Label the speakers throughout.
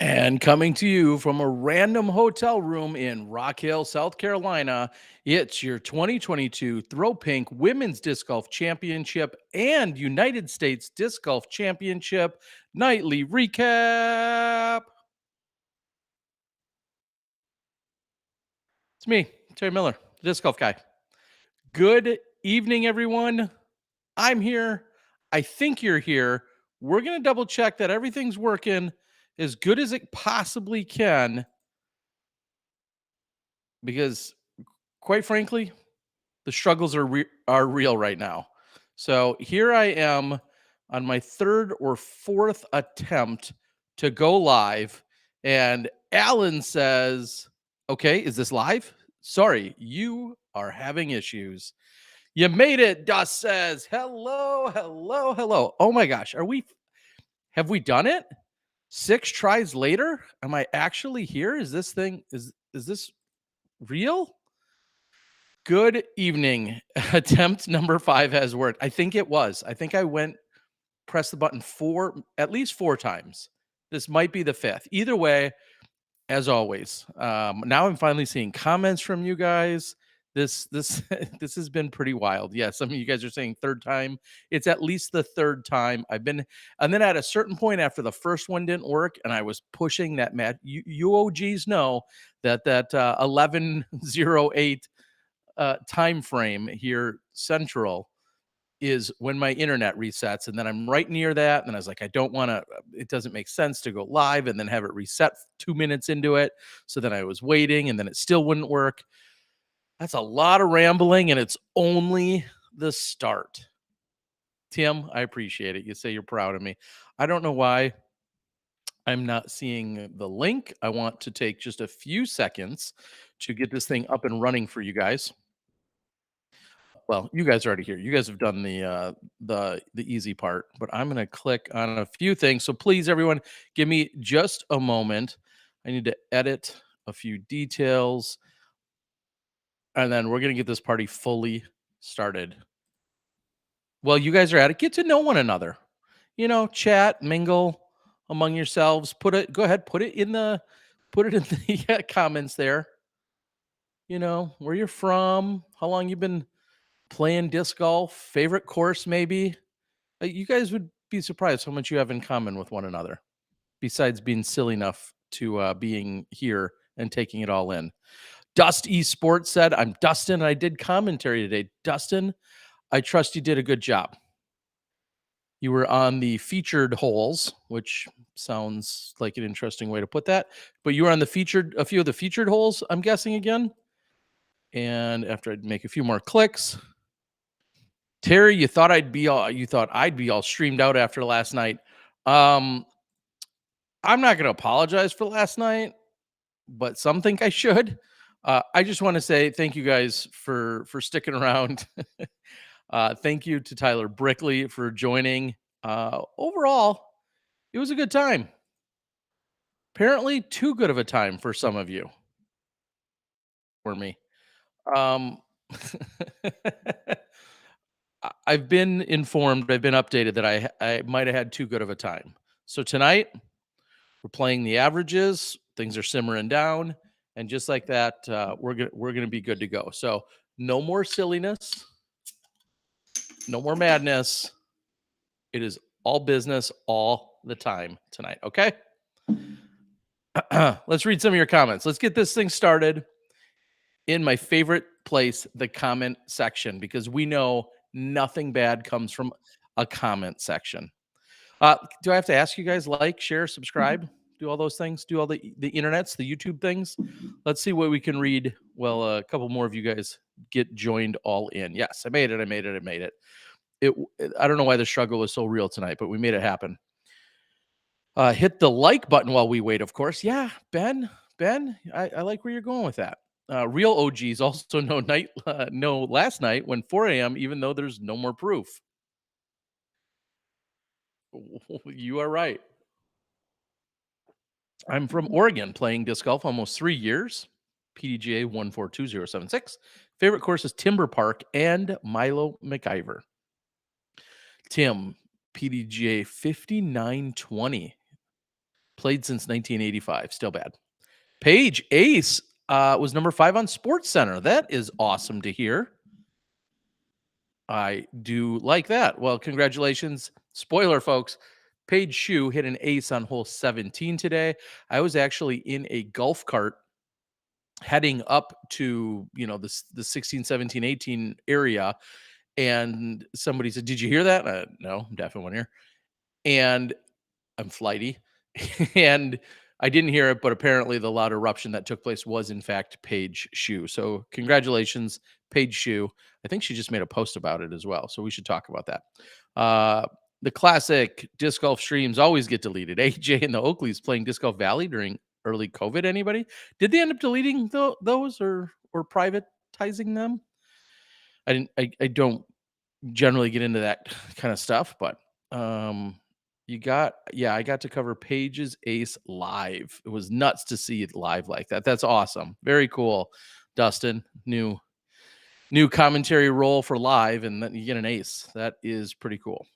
Speaker 1: And coming to you from a random hotel room in Rock Hill, South Carolina, it's your 2022 Throw Pink Women's Disc Golf Championship and United States Disc Golf Championship nightly recap. It's me, Terry Miller, disc golf guy. Good evening, everyone. I'm here. I think you're here. We're going to double check that everything's working as good as it possibly can because, quite frankly, the struggles are real right now. So here I am on my third or fourth attempt to go live, and Alan says, "Okay, is this live? Sorry, you are having issues. You made it." Dust says, "Hello, hello, hello." Oh my gosh, have we done it? 6 tries later? Am I actually here? Is this real? Good evening. Attempt number 5 has worked. I think it was. I think I pressed the button at least 4 times. This might be the 5th. Either way, as always, now I'm finally seeing comments from you guys. This this has been pretty wild. Yeah, some of you guys are saying third time. It's at least the third time and then at a certain point after the first one didn't work, and I was pushing that match. UOGs know that 11:08 time frame here central is when my internet resets, and then I'm right near that, and I was like, I don't want to, it doesn't make sense to go live and then have it reset 2 minutes into it. So then I was waiting, and then it still wouldn't work. That's a lot of rambling, and it's only the start. Tim, I appreciate it. You say you're proud of me. I don't know why I'm not seeing the link. I want to take just a few seconds to get this thing up and running for you guys. Well, you guys are already here. You guys have done the easy part, but I'm going to click on a few things. So please, everyone, give me just a moment. I need to edit a few details, and then we're going to get this party fully started. Well, you guys are at it. Get to know one another. Chat, mingle among yourselves. Go ahead, put it in the comments there. Where you're from, how long you've been playing disc golf, favorite course maybe. You guys would be surprised how much you have in common with one another, besides being silly enough to being here and taking it all in. Dust Esports said, "I'm Dustin, and I did commentary today." Dustin, I trust you did a good job. You were on the featured holes, which sounds like an interesting way to put that. But you were on a few of the featured holes, I'm guessing again. And after I'd make a few more clicks, Terry, you thought I'd be all streamed out after last night. I'm not going to apologize for last night, but some think I should. I just want to say thank you guys for sticking around. Thank you to Tyler Brickley for joining. Overall, it was a good time. Apparently, too good of a time for some of you. For me. I've been informed, I've been updated that I might have had too good of a time. So tonight, we're playing the averages. Things are simmering down, and just like that, we're gonna be good to go. So no more silliness, no more madness. It is all business all the time tonight. Okay. Let's read some of your comments. Let's get this thing started in my favorite place, the comment section, because we know nothing bad comes from a comment section. Do I have to ask you guys like, share, subscribe, do all those things, do all the internets, the YouTube things? Let's see what we can read. Well, a couple more of you guys get joined all in. Yes, I made it. I don't know why the struggle was so real tonight, but we made it happen. Hit the like button while we wait, of course. Yeah, Ben, I like where you're going with that. Real OGs also know last night when 4 a.m., even though there's no more proof. You are right. I'm from Oregon, playing disc golf almost 3 years. PDGA 142076. Favorite course is Timber Park and Milo McIver. Tim, PDGA 5920. Played since 1985. Still bad. Paige Ace was number 5 on Sports Center. That is awesome to hear. I do like that. Well, congratulations. Spoiler, folks. Paige Shue hit an ace on hole 17 today. I was actually in a golf cart heading up to, the 16, 17, 18 area. And somebody said, "Did you hear that?" No, I'm deaf in one ear. And I'm flighty. And I didn't hear it, but apparently the loud eruption that took place was in fact Paige Shue. So congratulations, Paige Shue. I think she just made a post about it as well. So we should talk about that. The classic disc golf streams always get deleted. AJ and the Oakleys playing Disc Golf Valley during early COVID. Anybody? Did they end up deleting those or privatizing them? I don't generally get into that kind of stuff, but I got to cover Paige's ace live. It was nuts to see it live like that. That's awesome. Very cool. Dustin, new commentary role for live, and then you get an ace. That is pretty cool.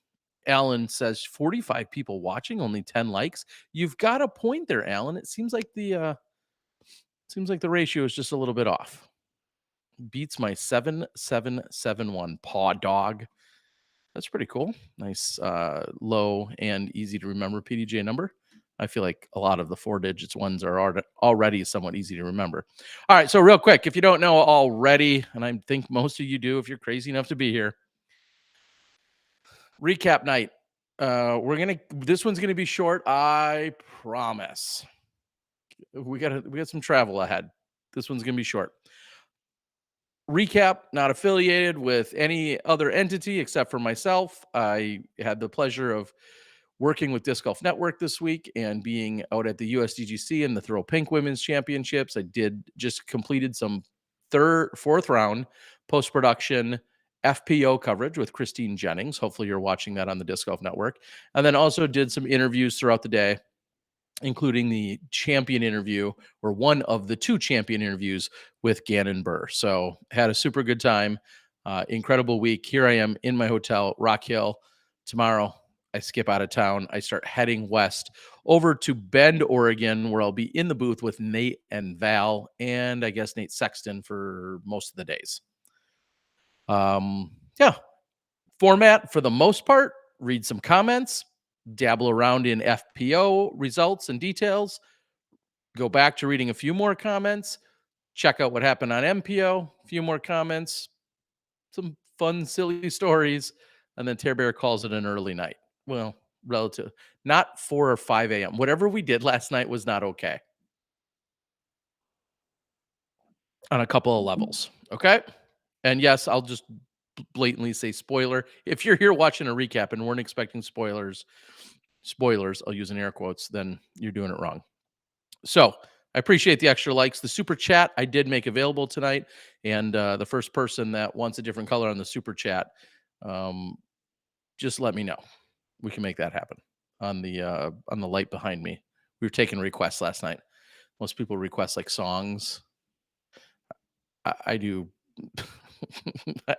Speaker 1: Alan says 45 people watching, only 10 likes. You've got a point there, Alan. It seems like the ratio is just a little bit off. Beats my 7771 paw dog. That's pretty cool. Nice, low and easy to remember PDJ number. I feel like a lot of the 4 digits ones are already somewhat easy to remember. All right, so real quick, if you don't know already, and I think most of you do if you're crazy enough to be here, recap night. This one's gonna be short, I promise. We got some travel ahead. This one's gonna be short. Recap, not affiliated with any other entity except for myself. I had the pleasure of working with Disc Golf Network this week and being out at the USDGC and the Throw Pink Women's Championships. I just completed some fourth round post-production FPO coverage with Christine Jennings. Hopefully you're watching that on the Disc Golf Network. And then also did some interviews throughout the day, including the champion interview, or one of the 2 champion interviews with Gannon Buhr. So had a super good time. Incredible week. Here I am in my hotel, Rock Hill. Tomorrow, I skip out of town. I start heading west over to Bend, Oregon, where I'll be in the booth with Nate and Val, and I guess Nate Sexton for most of the days. Yeah. Format for the most part, read some comments, dabble around in FPO results and details, go back to reading a few more comments, check out what happened on MPO, a few more comments, some fun, silly stories, and then Tear Bear calls it an early night. Well, relative, not 4 or 5 a.m. Whatever we did last night was not okay on a couple of levels. Okay. And yes, I'll just blatantly say spoiler. If you're here watching a recap and weren't expecting spoilers, I'll use in air quotes, then you're doing it wrong. So I appreciate the extra likes. The super chat I did make available tonight, and the first person that wants a different color on the super chat, just let me know. We can make that happen on the light behind me. We were taking requests last night. Most people request like songs. I do.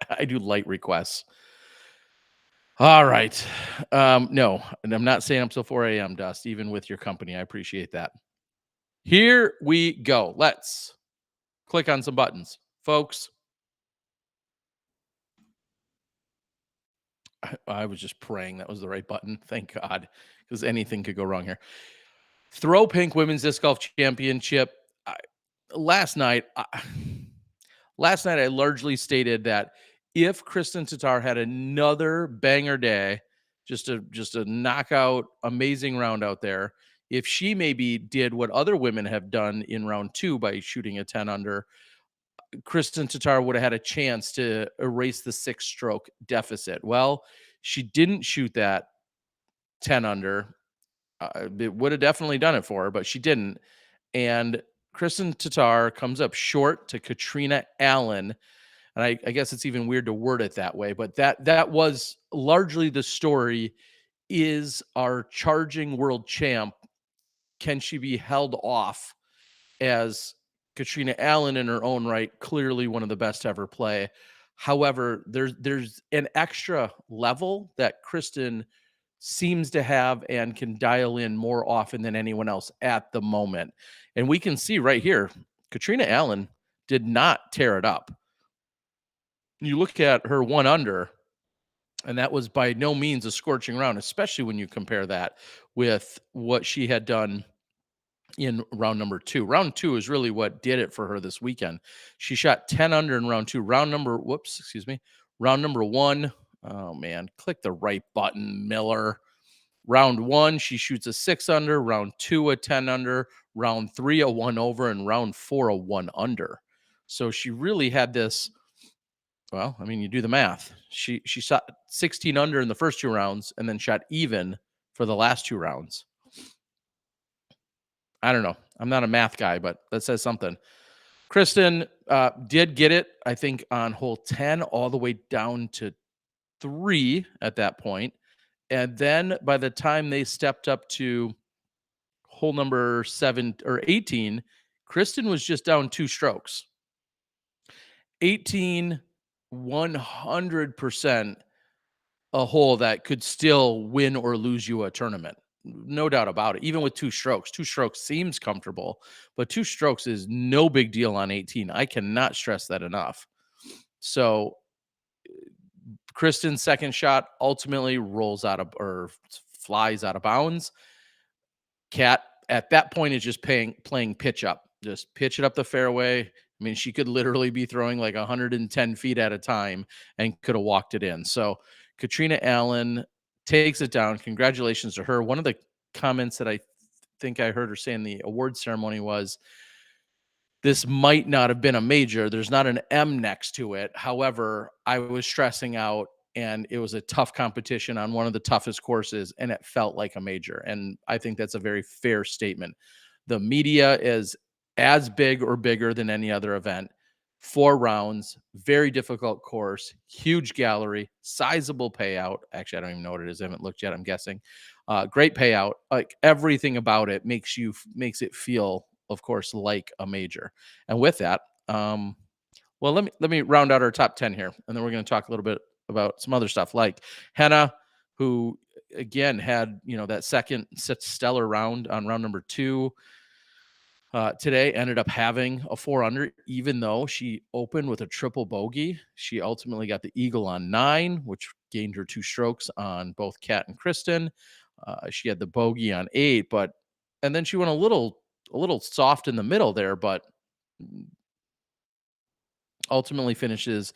Speaker 1: I do light requests. All right. No, and I'm not saying I'm till 4 a.m., Dust, even with your company. I appreciate that. Here we go. Let's click on some buttons, folks. I was just praying that was the right button. Thank God, because anything could go wrong here. Throw Pink Women's Disc Golf Championship. Last night, I largely stated that if Kristen Tatar had another banger day, just a knockout, amazing round out there, if she maybe did what other women have done in round 2 by shooting a 10 under, Kristen Tatar would have had a chance to erase the 6-stroke deficit. Well, she didn't shoot that 10 under. It would have definitely done it for her, but she didn't. And Kristen Tatar comes up short to Katrina Allen. And I guess it's even weird to word it that way, but that was largely the story. Is our charging world champ, can she be held off, as Katrina Allen in her own right, clearly one of the best to ever play. However, there's an extra level that Kristen seems to have and can dial in more often than anyone else at the moment. And we can see right here, Katrina Allen did not tear it up. You look at her 1 under, and that was by no means a scorching round, especially when you compare that with what she had done in round number 2. Round 2 is really what did it for her this weekend. She shot 10 under in round 2. Round number 1, oh man, click the right button, Miller. Round 1, she shoots a 6 under, round 2 a 10 under, round 3 a 1 over, and round 4 a 1 under. So she really had this. Well, I mean, you do the math. She shot 16 under in the first 2 rounds and then shot even for the last 2 rounds. I don't know. I'm not a math guy, but that says something. Kristen did get it, I think, on hole 10 all the way down to 3 at that point. And then by the time they stepped up to hole number 7 or 18, Kristen was just down 2 strokes. 18, 100% a hole that could still win or lose you a tournament. No doubt about it. Even with 2 strokes, 2 strokes seems comfortable, but 2 strokes is no big deal on 18. I cannot stress that enough. So Kristen's second shot ultimately rolls out of or flies out of bounds. Kat at that point is just playing pitch up. Just pitch it up the fairway. I mean, she could literally be throwing like 110 feet at a time and could have walked it in. So Katrina Allen takes it down. Congratulations to her. One of the comments that I think I heard her say in the award ceremony was, this might not have been a major. There's not an M next to it. However, I was stressing out and it was a tough competition on one of the toughest courses and it felt like a major. And I think that's a very fair statement. The media is as big or bigger than any other event. 4 rounds, very difficult course, huge gallery, sizable payout. Actually, I don't even know what it is. I haven't looked yet. I'm guessing. Great payout. Like everything about it makes it feel, of course, like a major. And with that, well, let me round out our top 10 here, and then we're going to talk a little bit about some other stuff like Henna, who again had that second stellar round on round number 2. Today ended up having a 4 under, even though she opened with a triple bogey. She ultimately got the eagle on 9, which gained her 2 strokes on both Kat and Kristen. She had the bogey on 8, and then she went a little soft in the middle there, but ultimately finishes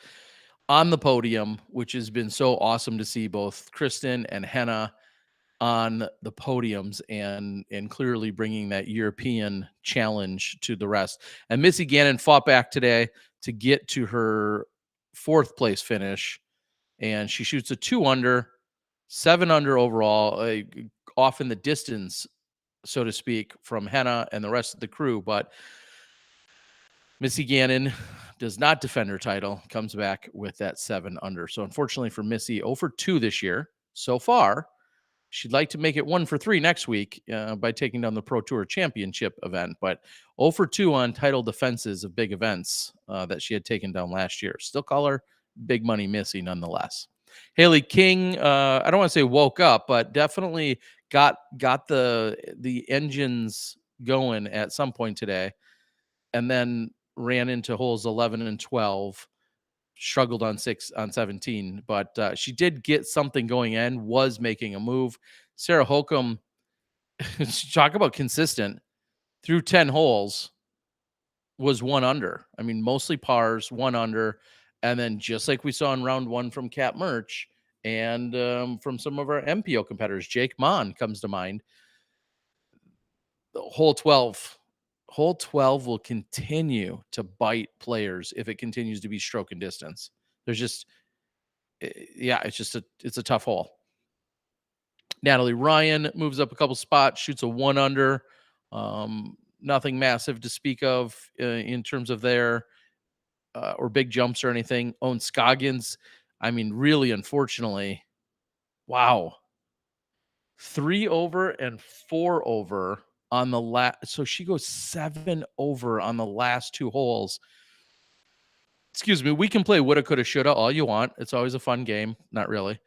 Speaker 1: on the podium, which has been so awesome to see both Kristen and Henna on the podiums and clearly bringing that European challenge to the rest. And Missy Gannon fought back today to get to her 4th place finish, and she shoots a 2 under, 7 under overall, off in the distance, so to speak, from Henna and the rest of the crew. But Missy Gannon does not defend her title, comes back with that 7 under. So unfortunately for Missy, 0 for 2 this year so far. She'd like to make it 1 for 3 next week by taking down the Pro Tour Championship event, but 0 for 2 on title defenses of big events that she had taken down last year. Still call her Big Money Missy nonetheless. Haley King, I don't want to say woke up, but definitely got the engines going at some point today, and then ran into holes 11 and 12. Struggled on 17, but she did get something going in, was making a move. Sarah Holcomb, talk about consistent, through 10 holes, was 1 under. I mean, mostly pars, 1 under. And then just like we saw in round 1 from Cat Merch and from some of our MPO competitors, Jake Mon comes to mind. Hole 12 will continue to bite players if it continues to be stroke and distance. There's just, it's a tough hole. Natalie Ryan moves up a couple spots, shoots a 1 under. Nothing massive to speak of in terms of their or big jumps or anything. Owen Scoggins, I mean, really, unfortunately, wow. 3 over and 4 over on the last. So she goes 7 over on the last 2 holes. Excuse me. We can play woulda, coulda, shoulda all you want. It's always a fun game. Not really.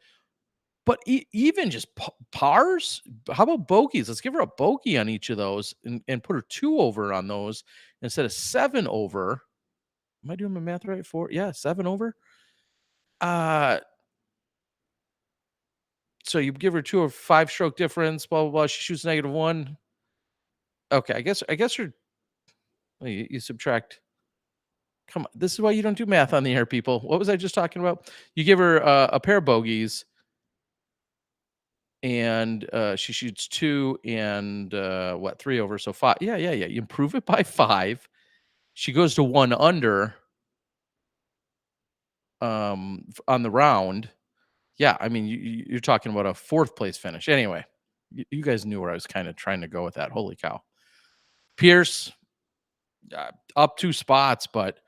Speaker 1: But even just pars, how about bogeys? Let's give her a bogey on each of those and put her 2 over on those instead of 7 over. Am I doing my math right? 4, yeah, 7 over. Uh, so you give her 2 or 5 stroke difference, blah blah blah. She shoots -1. Okay, I guess you're well, you subtract. Come on, this is why you don't do math on the air, people. What was I just talking about? You give her a pair of bogeys, and she shoots 2 and what 3 over, so 5. Yeah, yeah, yeah. You improve it by 5. She goes to 1 under on the round. Yeah, I mean you're talking about a 4th place finish. Anyway, you guys knew where I was kind of trying to go with that. Holy cow. Pierce up 2 spots, but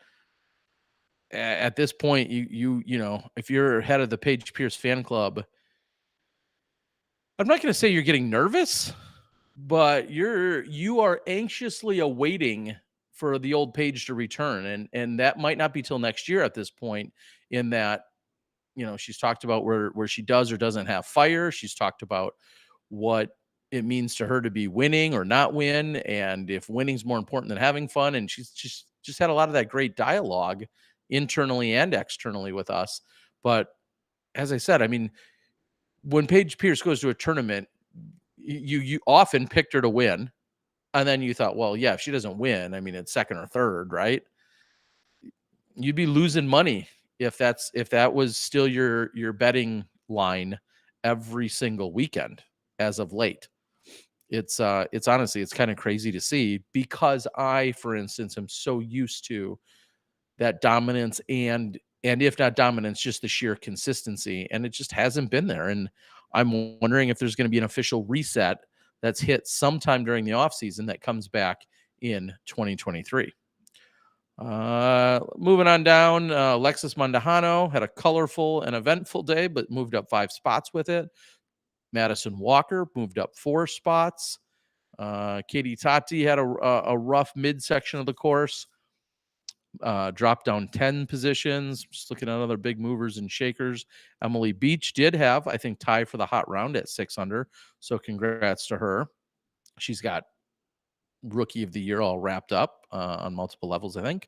Speaker 1: at this point you know, if you're head of the Paige Pierce fan club, I'm not going to say you're getting nervous, but you are anxiously awaiting for the old Paige to return, and that might not be till next year at this point. In that, you know, she's talked about where she does or doesn't have fire. She's talked about what it means to her to be winning or not win, and if winning's more important than having fun. And she's just had a lot of that great dialogue internally and externally with us. But as I said, I mean, when Paige Pierce goes to a tournament, you often picked her to win, and then you thought, well, yeah, if she doesn't win, I mean, it's second or third, right? You'd be losing money if that was still your betting line every single weekend as of late. It's honestly, it's kind of crazy to see because I, for instance, am so used to that dominance and if not dominance, just the sheer consistency, and it just hasn't been there. And I'm wondering if there's going to be an official reset that's hit sometime during the offseason that comes back in 2023. Moving on down, Lexus Mondahano had a colorful and eventful day, but moved up 5 spots with it. Madison Walker moved up 4 spots. Katie Tati had a rough midsection of the course, dropped down 10 positions. Just looking at other big movers and shakers. Emily Beach did have, I think, tie for the hot round at 6 under. So congrats to her. She's got rookie of the year all wrapped up on multiple levels, I think.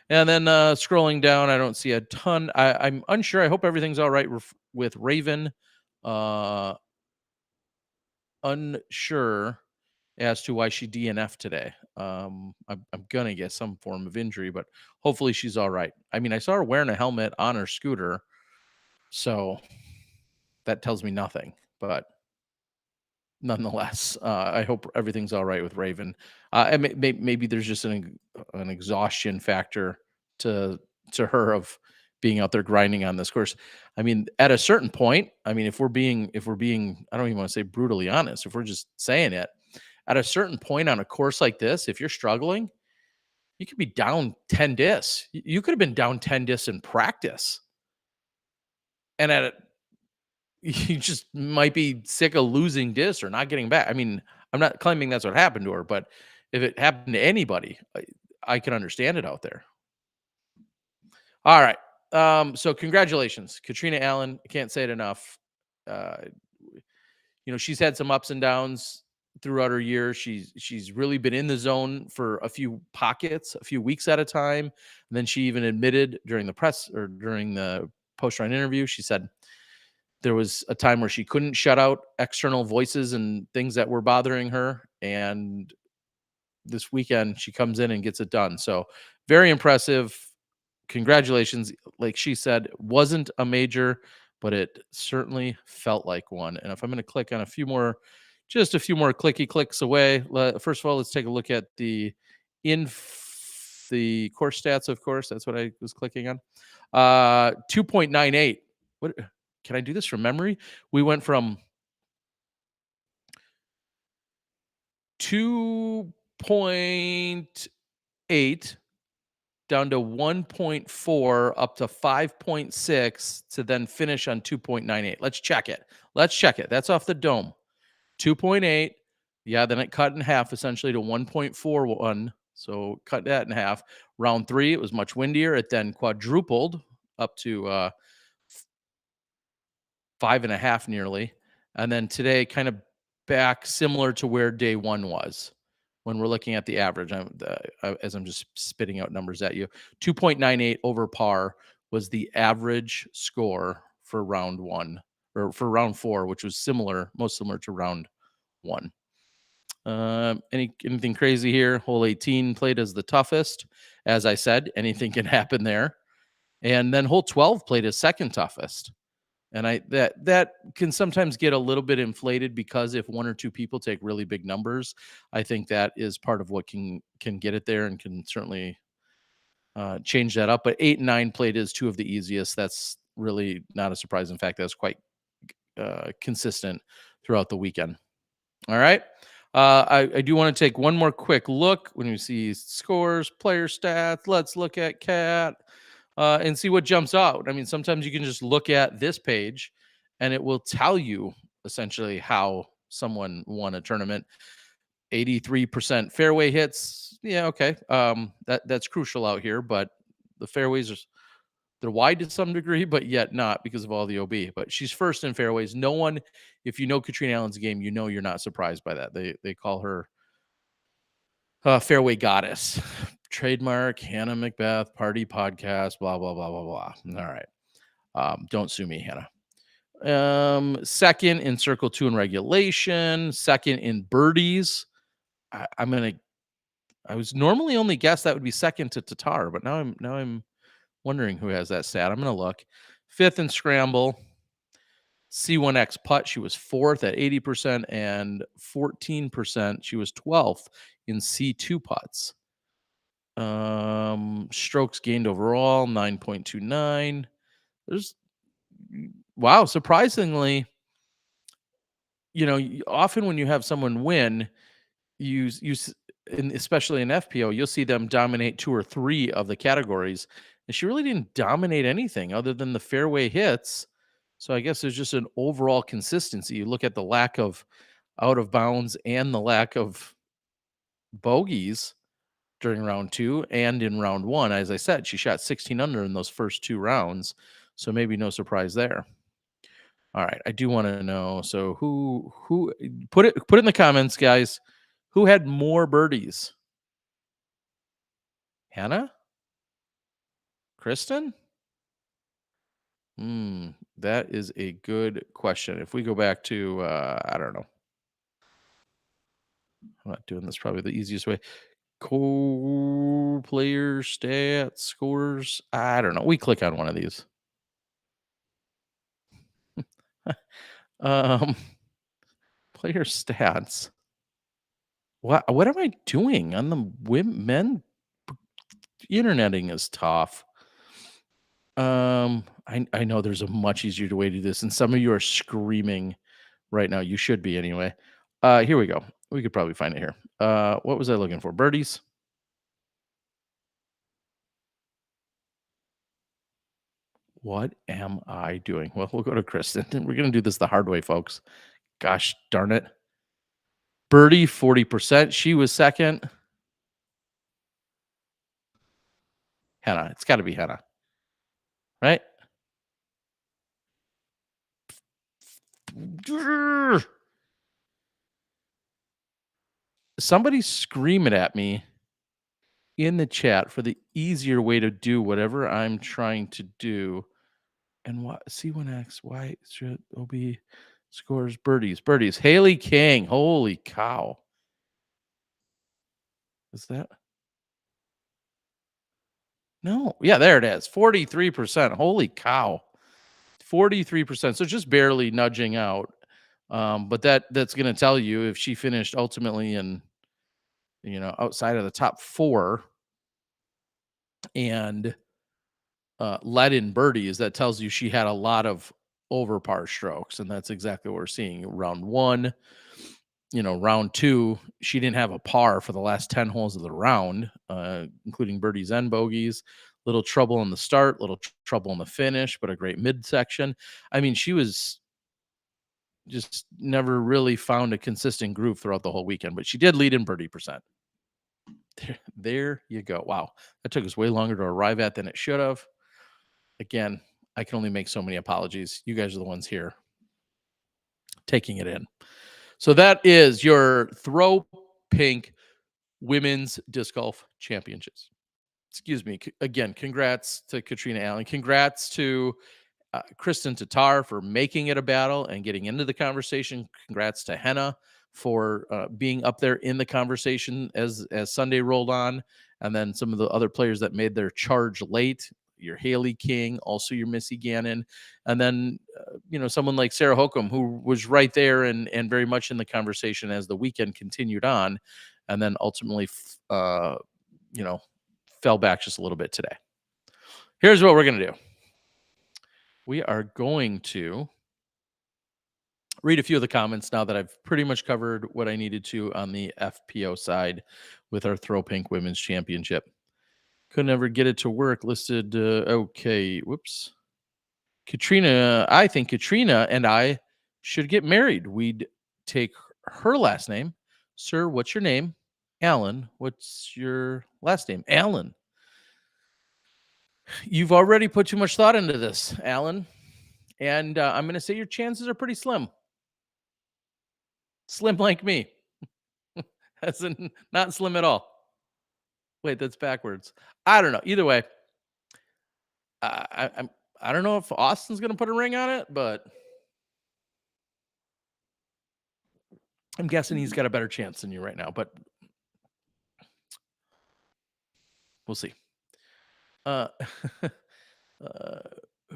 Speaker 1: And then scrolling down, I don't see a ton. I'm unsure. I hope everything's all right with Raven. Uh, Unsure as to why she DNF'd today. I'm gonna guess some form of injury, but hopefully she's all right. I mean, I saw her wearing a helmet on her scooter, so that tells me nothing. But nonetheless, I hope everything's all right with Raven. And maybe there's just an exhaustion factor to her of being out there grinding on this course. I mean, at a certain point, I mean, if we're being, I don't even want to say brutally honest, if we're just saying it, at a certain point on a course like this, if you're struggling, you could be down 10 discs. You could have been down 10 discs in practice, and you just might be sick of losing discs or not getting back. I mean, I'm not claiming that's what happened to her, but if it happened to anybody, I can understand it out there. All right. So congratulations, Katrina Allen. I can't say it enough. Uh, you know, she's had some ups and downs throughout her year. She's really been in the zone for a few pockets, a few weeks at a time. And then she even admitted during the press or during the post run interview, she said there was a time where she couldn't shut out external voices and things that were bothering her. And this weekend she comes in and gets it done. So very impressive. Congratulations. Like she said, wasn't a major, but it certainly felt like one. And if I'm going to click on just a few more clicky clicks away. First of all, let's take a look at the course stats. Of course, that's what I was clicking on. 2.98. What can I do this from memory? We went from 2.8 down to 1.4 up to 5.6 to then finish on 2.98. Let's check it. That's off the dome. 2.8. Yeah, then it cut in half essentially to 1.41. So cut that in half. Round 3, it was much windier. It then quadrupled up to 5.5 nearly. And then today, kind of back similar to where day one was when we're looking at the average. As I'm just spitting out numbers at you, 2.98 over par was the average score for round one or for round four, which was most similar to round one. Anything crazy here? Hole 18 played as the toughest. As I said, anything can happen there. And then hole 12 played as second toughest. And that can sometimes get a little bit inflated because if one or two people take really big numbers, I think that is part of what can get it there and can certainly change that up. But 8 and 9 played as two of the easiest. That's really not a surprise. In fact, that's quite consistent throughout the weekend. All right. I do want to take one more quick look when you see scores, player stats. Let's look at Cat and see what jumps out. I mean, sometimes you can just look at this page and it will tell you essentially how someone won a tournament. 83% fairway hits. Yeah, okay. That's crucial out here, but the fairways are they're wide to some degree, but yet not because of all the OB. But she's first in fairways. No one, if you know Katrina Allen's game, you know you're not surprised by that. They call her fairway goddess. Trademark Hannah Macbeth Party Podcast. Blah blah blah blah blah. All right. Don't sue me, Hannah. Second in circle 2 in regulation. Second in birdies. I was normally only guess that would be second to Tatar, but now I'm wondering who has that stat. I'm going to look. Fifth in scramble. C1X putt, she was fourth at 80% and 14%. She was 12th in C2 putts. Strokes gained overall, 9.29. Wow, surprisingly, often when you have someone win, especially in FPO, you'll see them dominate 2 or 3 of the categories. And she really didn't dominate anything other than the fairway hits. So I guess there's just an overall consistency. You look at the lack of out of bounds and the lack of bogeys during round 2 and in round 1. As I said, she shot 16 under in those first 2 rounds. So maybe no surprise there. All right, I do want to know. So who put it in the comments, guys. Who had more birdies? Hannah? Kristen? That is a good question. If we go back to, I don't know. I'm not doing this probably the easiest way. Player stats, scores. I don't know. We click on one of these. Player stats. What am I doing on the men? Interneting is tough. I know there's a much easier way to do this, and some of you are screaming right now. You should be anyway. Here we go. We could probably find it here. What was I looking for? Birdies. What am I doing? Well, we'll go to Kristen. We're gonna do this the hard way, folks. Gosh darn it. Birdie, 40%. She was second. Hannah. It's got to be Hannah, right? Somebody scream it at me in the chat for the easier way to do whatever I'm trying to do. And what C1X, why should OB scores birdies. Haley King. Holy cow. Is that? No. Yeah, there it is. 43%. Holy cow. 43%. So just barely nudging out. But that's going to tell you if she finished ultimately in, outside of the top 4 and led in birdies, that tells you she had a lot of over par strokes. And that's exactly what we're seeing. Round 1, round 2, she didn't have a par for the last 10 holes of the round, including birdies and bogeys. Little trouble in the start, little trouble in the finish, but a great midsection. I mean, she was just never really found a consistent groove throughout the whole weekend, but she did lead in birdie percent. There you go. Wow. That took us way longer to arrive at than it should have. Again, I can only make so many apologies. You guys are the ones here. taking it in. So that is your Throw Pink Women's Disc Golf Championships. Excuse me. Again, congrats to Katrina Allen. Congrats to Kristen Tatar for making it a battle and getting into the conversation. Congrats to Henna for being up there in the conversation as Sunday rolled on, and then some of the other players that made their charge late. Your Haley King, also your Missy Gannon, and then someone like Sarah Hokum, who was right there and very much in the conversation as the weekend continued on, and then ultimately, fell back just a little bit today. Here's what we're gonna do. We are going to read a few of the comments now that I've pretty much covered what I needed to on the FPO side with our Throw Pink Women's Championship. Couldn't ever get it to work. Listed. Okay. Whoops. I think Katrina and I should get married. We'd take her last name. Sir, what's your name? Allen. What's your last name? Allen. You've already put too much thought into this, Allen. And I'm going to say your chances are pretty slim. Slim like me. As in not slim at all. Wait, that's backwards. I don't know. Either way, I don't know if Austin's going to put a ring on it, but I'm guessing he's got a better chance than you right now. But we'll see.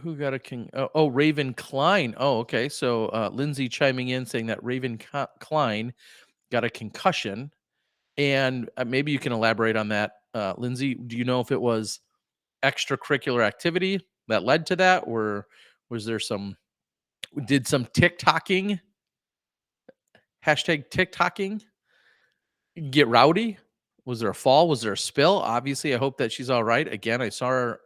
Speaker 1: Who got a king? Oh, Raven Klein. Oh, okay. So Lindsay chiming in saying that Raven Klein got a concussion. And maybe you can elaborate on that. Lindsay, do you know if it was extracurricular activity that led to that, or was there did some TikToking, #TikToking get rowdy? Was there a fall? Was there a spill? Obviously, I hope that she's all right. Again, I saw her,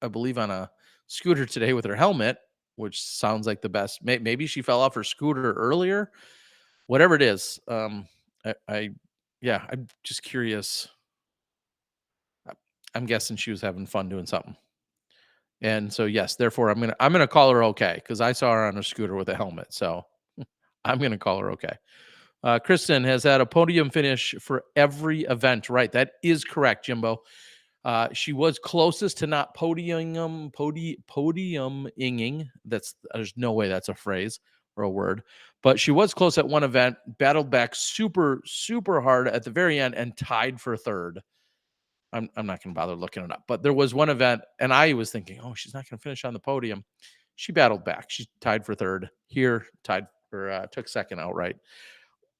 Speaker 1: I believe, on a scooter today with her helmet, which sounds like the best. Maybe she fell off her scooter earlier. Whatever it is, I'm just curious. I'm guessing she was having fun doing something. And so, yes, therefore, I'm gonna call her okay because I saw her on a scooter with a helmet. So I'm gonna call her okay. Kristen has had a podium finish for every event. Right, that is correct, Jimbo. She was closest to not podiuming. There's no way that's a phrase or a word, but she was close at one event. Battled back super hard at the very end and tied for third. I'm not going to bother looking it up, but there was one event, and I was thinking, oh, she's not going to finish on the podium. She battled back. She tied for third here, took second outright.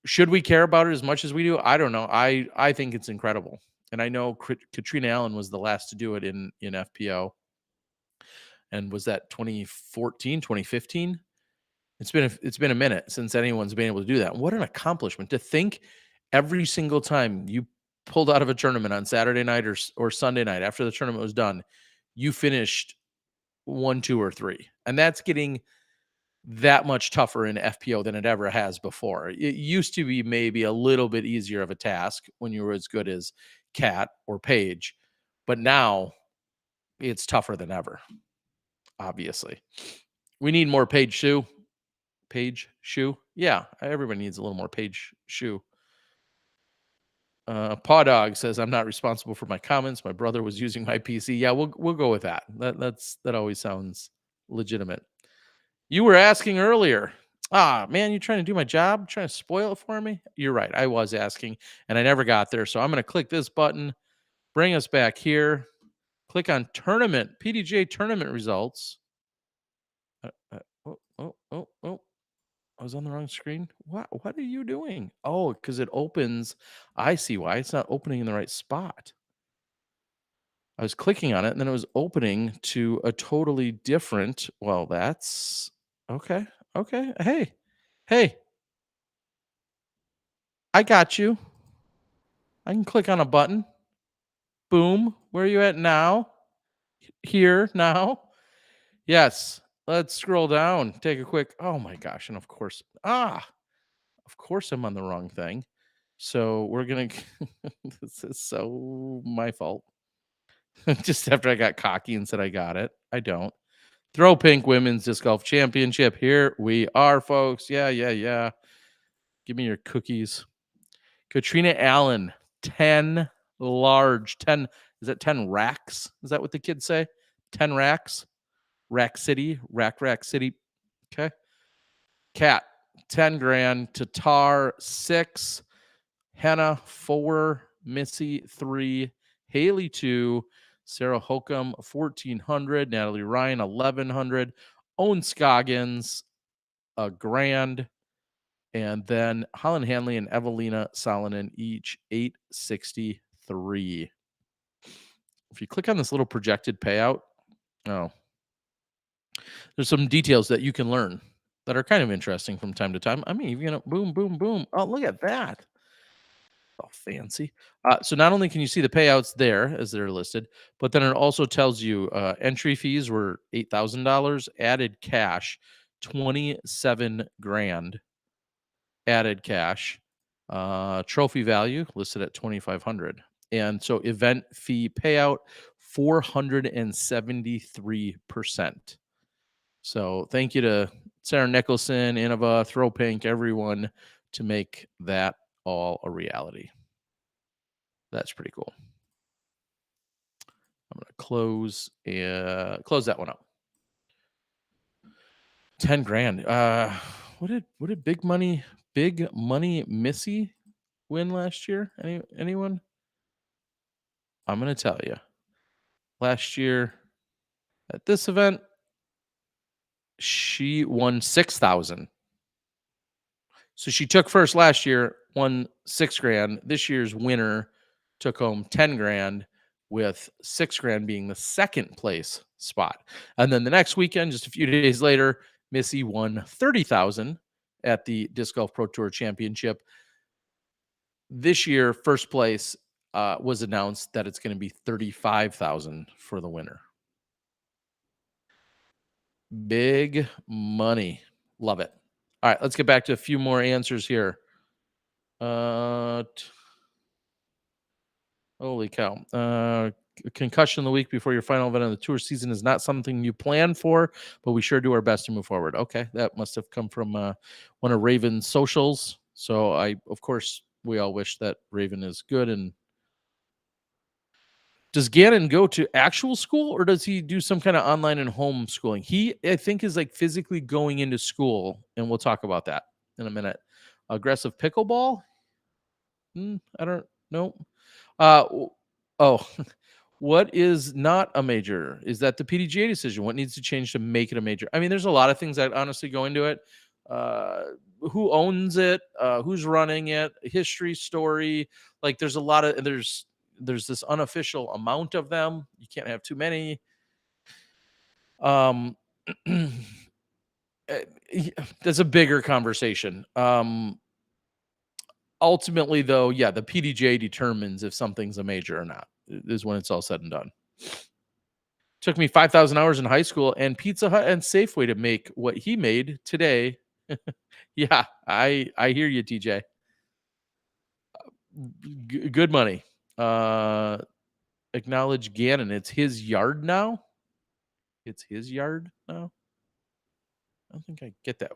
Speaker 1: Should we care about it as much as we do? I don't know. I think it's incredible, and I know Katrina Allen was the last to do it in FPO, and was that 2014, 2015? It's been a minute since anyone's been able to do that. What an accomplishment to think every single time you pulled out of a tournament on Saturday night or Sunday night after the tournament was done, you finished 1, 2, or 3. And that's getting that much tougher in FPO than it ever has before. It used to be maybe a little bit easier of a task when you were as good as Kat or Paige, but now it's tougher than ever. Obviously, we need more Paige Shue. Yeah, everybody needs a little more Paige Shue. Paw Dog says, I'm not responsible for my comments. My brother was using my PC. Yeah, we'll go with that. That always sounds legitimate. You were asking earlier. Man, you trying to do my job? Trying to spoil it for me? You're right. I was asking, and I never got there. So I'm going to click this button, bring us back here, click on tournament, PDGA tournament results. Oh. I was on the wrong screen. What are you doing? Oh, because it opens. I see why. It's not opening in the right spot. I was clicking on it, and then it was opening to a totally different. Well, that's okay. Okay. Hey. I got you. I can click on a button. Boom. Where are you at now? Here now. Yes. Let's scroll down. Take a quick. Oh my gosh. And of course, I'm on the wrong thing. So we're going to, this is so my fault. Just after I got cocky and said I got it. I don't. Throw Pink Women's Disc Golf Championship. Here we are, folks. Yeah, yeah, yeah. Give me your cookies. Katrina Allen, 10 large, 10, is that 10 racks? Is that what the kids say? 10 racks? Rack City, Rack City. Okay. Cat, 10 grand. Tatar, 6. Henna, 4. Missy, 3. Haley, 2. Sarah Holcomb, 1,400. Natalie Ryan, 1,100. Owen Scoggins, a grand. And then Holland Hanley and Evelina Salonen, each 863. If you click on this little projected payout, oh, there's some details that you can learn that are kind of interesting from time to time. I mean, even boom, boom, boom. Oh, look at that. Oh, fancy. So not only can you see the payouts there as they're listed, but then it also tells you entry fees were $8,000, added cash 27 grand, added cash, trophy value listed at 2,500, and so event fee payout 473%. So thank you to Sarah Nicholson, Innova, Throw Pink, everyone to make that all a reality. That's pretty cool. I'm gonna close that one up. 10 grand. What did Big Money Missy win last year? Anyone? I'm gonna tell you. Last year at this event, she won 6,000. So she took first last year, won 6 grand. This year's winner took home 10 grand, with 6 grand being the second place spot. And then the next weekend, just a few days later, Missy won 30,000 at the Disc Golf Pro Tour Championship. This year, first place was announced that it's going to be 35,000 for the winner. Big money. Love it. All right, let's get back to a few more answers here. Holy cow. Concussion the week before your final event of the tour season is not something you plan for, but we sure do our best to move forward. Okay, that must have come from one of Raven's socials. So of course, we all wish that Raven is good. And does Gannon go to actual school, or does he do some kind of online and home schooling? He, I think, is like physically going into school, and we'll talk about that in a minute. Aggressive pickleball? I don't know. Oh, what is not a major? Is that the PDGA decision? What needs to change to make it a major? I mean, there's a lot of things that honestly go into it. Who owns it? Who's running it? History, story. Like, there's a lot of there's this unofficial amount of them. You can't have too many. That's a bigger conversation. Ultimately, though, yeah, the PDGA determines if something's a major or not, is when it's all said and done. Took me 5,000 hours in high school and Pizza Hut and Safeway to make what he made today. Yeah, I hear you, TJ. Good money. Acknowledge Gannon. It's his yard now. It's his yard now. I don't think I get that.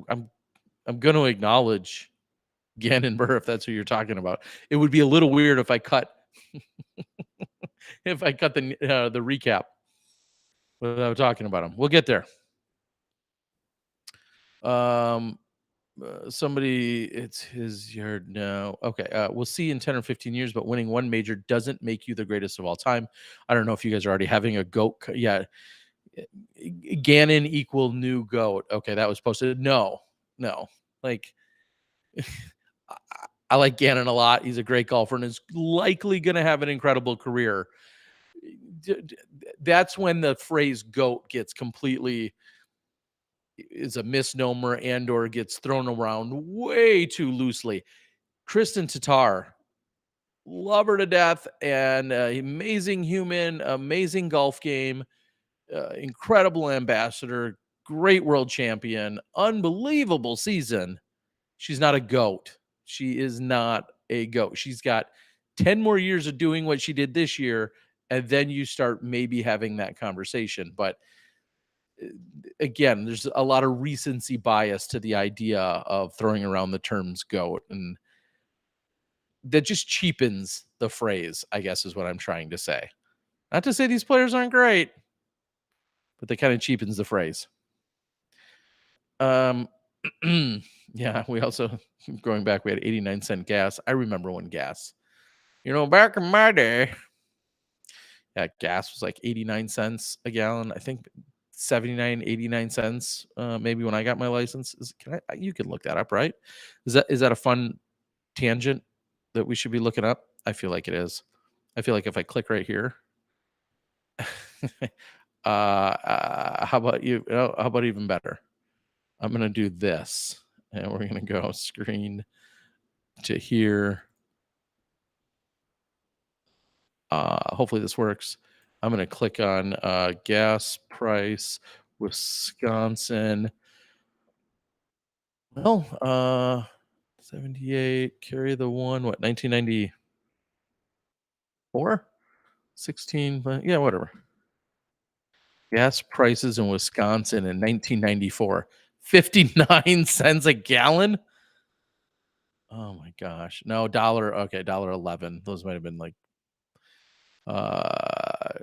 Speaker 1: I'm going to acknowledge Gannon Buhr if that's who you're talking about. It would be a little weird if I cut the recap without talking about him. We'll get there. Somebody, it's his yard now. Okay, we'll see in 10 or 15 years, but winning one major doesn't make you the greatest of all time. I don't know if you guys are already having a goat. Yeah, Gannon equal new goat. Okay, that was posted. No. Like, I like Gannon a lot. He's a great golfer and is likely going to have an incredible career. That's when the phrase goat gets completely is a misnomer and or gets thrown around way too loosely. Kristen Tatar, love her to death, and amazing human, amazing golf game, incredible ambassador, great world champion, unbelievable season. She's not a goat. She is not a goat. She's got 10 more years of doing what she did this year, and then you start maybe having that conversation. But again, there's a lot of recency bias to the idea of throwing around the terms goat, and that just cheapens the phrase, I guess is what I'm trying to say. Not to say these players aren't great, but that kind of cheapens the phrase. Um, yeah, we also, going back, we had 89-cent gas. I remember when gas, back in my day, yeah, gas was like 89 cents a gallon. I think 79, 89 cents, maybe when I got my license. You can look that up, right? Is that a fun tangent that we should be looking up? I feel like it is. I feel like if I click right here, how about you? Oh, how about even better? I'm gonna do this, and we're gonna go screen to here. Hopefully this works. I'm gonna click on gas price, Wisconsin. Well, 78, carry the one, what, 1994? 16, but yeah, whatever. Gas prices in Wisconsin in 1994, 59 cents a gallon. Oh my gosh. No, dollar. Okay, $1.11. Those might have been like uh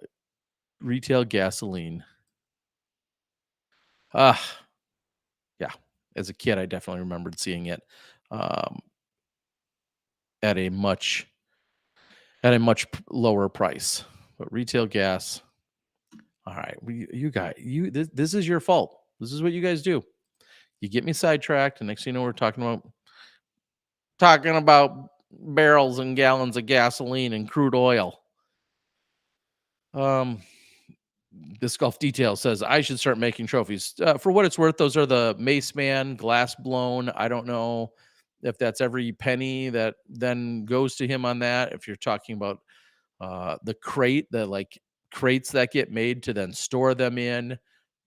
Speaker 1: retail gasoline. Ah, yeah. As a kid, I definitely remembered seeing it um at a much lower price. But retail gas. All right, this is your fault. This is what you guys do. You get me sidetracked, and next thing you know, we're talking about barrels and gallons of gasoline and crude oil. Um, Disc Golf Detail says I should start making trophies. For what it's worth, those are the Mace Man glass blown. I don't know if that's every penny that then goes to him on that. If you're talking about the crate, the like crates that get made to then store them in,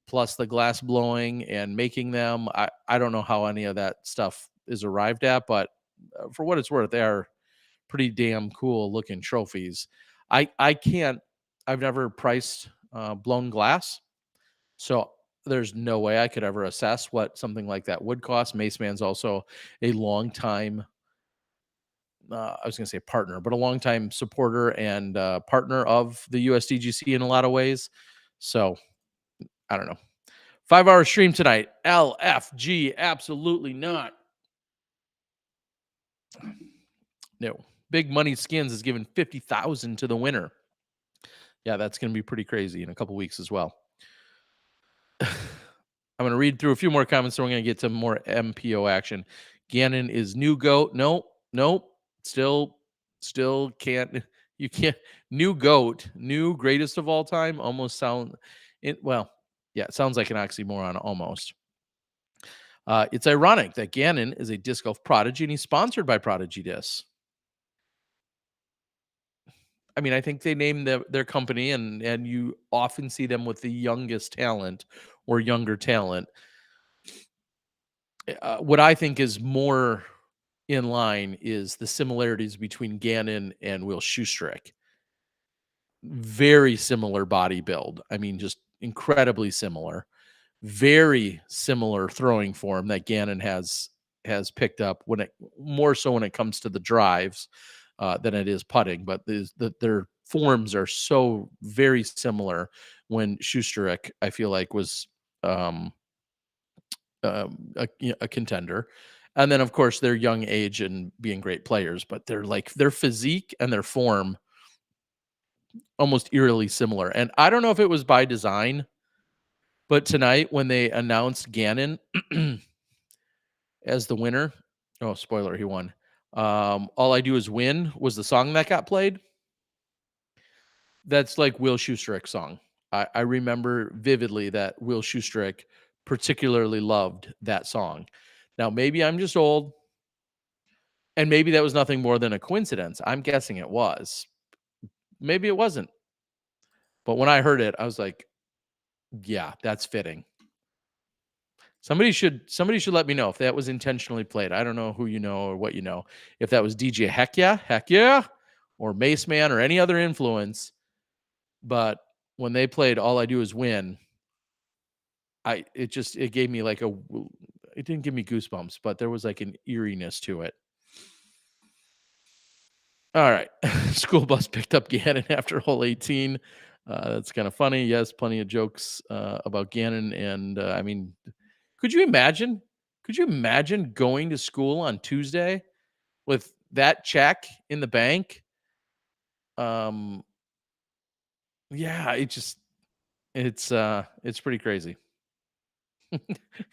Speaker 1: plus the glass blowing and making them. I don't know how any of that stuff is arrived at, but for what it's worth, they are pretty damn cool looking trophies. I can't. I've never priced blown glass, so there's no way I could ever assess what something like that would cost. Mace Man's also a long time. I was going to say partner, but a longtime supporter and partner of the USDGC in a lot of ways. So I don't know. 5-hour stream tonight. LFG, absolutely not. No. Big Money Skins is giving 50,000 to the winner. Yeah, that's going to be pretty crazy in a couple weeks as well. I'm going to read through a few more comments, so we're going to get to more MPO action. Gannon is new goat. Nope. Still can't. You can't. New goat, new greatest of all time. Almost sound it. Well, yeah, it sounds like an oxymoron almost. It's ironic that Gannon is a disc golf prodigy and he's sponsored by Prodigy Discs. I mean, I think they name their company, and you often see them with the youngest talent or younger talent. What I think is more in line is the similarities between Gannon and Will Schustrick. Very similar body build. I mean, just incredibly similar. Very similar throwing form that Gannon has picked up when it more so when it comes to the drives than it is putting. But their forms are so very similar. When Schustrick, I feel like, was um, a contender. And then, of course, their young age and being great players, but their physique and their form almost eerily similar. And I don't know if it was by design, but tonight when they announced Gannon as the winner, oh, spoiler, he won. All I Do Is Win was the song that got played. That's like Will Schustrick's song. I remember vividly that Will Schustrick particularly loved that song. Now, maybe I'm just old, and maybe that was nothing more than a coincidence. I'm guessing it was. Maybe it wasn't. But when I heard it, I was like, yeah, that's fitting. Somebody should let me know if that was intentionally played. I don't know who you know or what you know. If that was DJ Heck Yeah, or Mace Man or any other influence. But when they played All I Do Is Win, it gave me like it didn't give me goosebumps, but there was like an eeriness to it. All right. School bus picked up Gannon after hole 18. That's kind of funny. Yes, plenty of jokes about Gannon. And I mean, could you imagine? Could you imagine going to school on Tuesday with that check in the bank? Um, yeah, it's pretty crazy.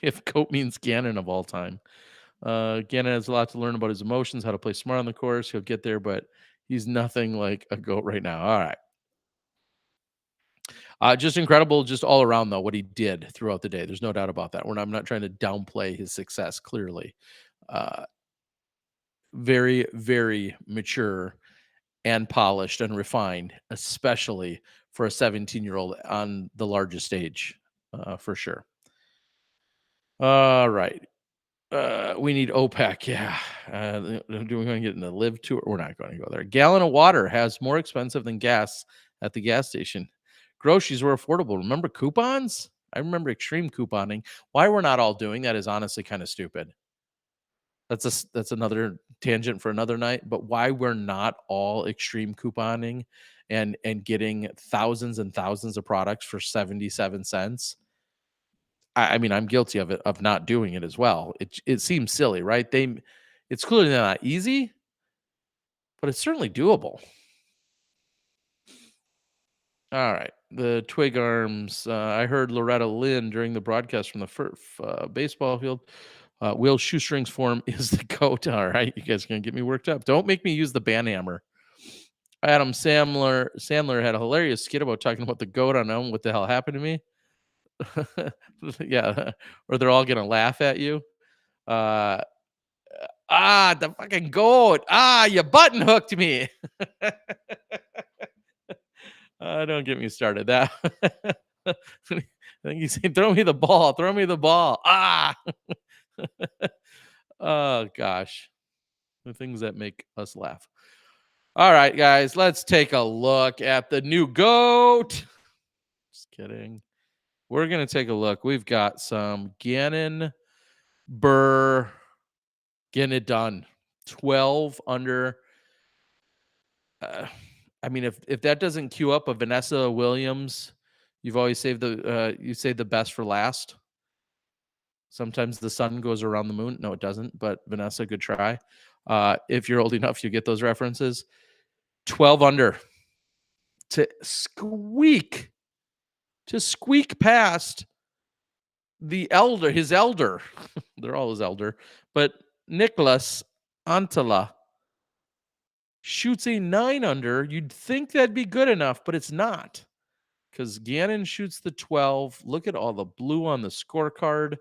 Speaker 1: If Cope means Gannon of all time. Gannon has a lot to learn about his emotions, how to play smart on the course. He'll get there, but he's nothing like a goat right now. All right. Just incredible, just all around though, what he did throughout the day. There's no doubt about that. I'm not trying to downplay his success. Clearly, uh, very, very mature and polished and refined, especially for a 17-year-old on the largest stage, for sure. All right. We need OPEC. Yeah. Do we want to get in the live tour? We're not going to go there. Gallon of water has more expensive than gas at the gas station. Groceries were affordable. Remember coupons? I remember extreme couponing. Why we're not all doing that is honestly kind of stupid. That's another tangent for another night. But why we're not all extreme couponing and getting thousands and thousands of products for 77 cents. I mean, I'm guilty of it, of not doing it as well. It seems silly, right? It's clearly not easy, but it's certainly doable. All right, the twig arms. I heard Loretta Lynn during the broadcast from the baseball field. Will Shoestrings form is the goat. All right, you guys are gonna get me worked up. Don't make me use the band hammer. Adam Sandler had a hilarious skit about talking about the goat on What the hell happened to me? Yeah, or they're all gonna laugh at you. Uh, the fucking goat. You button hooked me. Don't get me started. That I think he's saying, throw me the ball, throw me the ball. Oh gosh. The things that make us laugh. All right, guys, let's take a look at the new goat. Just kidding. We're gonna take a look. We've got some Gannon Buhr getting it done. 12 under. Uh, I mean, if that doesn't queue up a Vanessa Williams, you've always saved you save the best for last. Sometimes the sun goes around the moon. No, it doesn't. But Vanessa, good try. If you're old enough, you get those references. 12 under to squeak past his elder. They're all his elder, but Nicholas Antala shoots a 9 under. You'd think that'd be good enough, but it's not, because Gannon shoots the 12. Look at all the blue on the scorecard.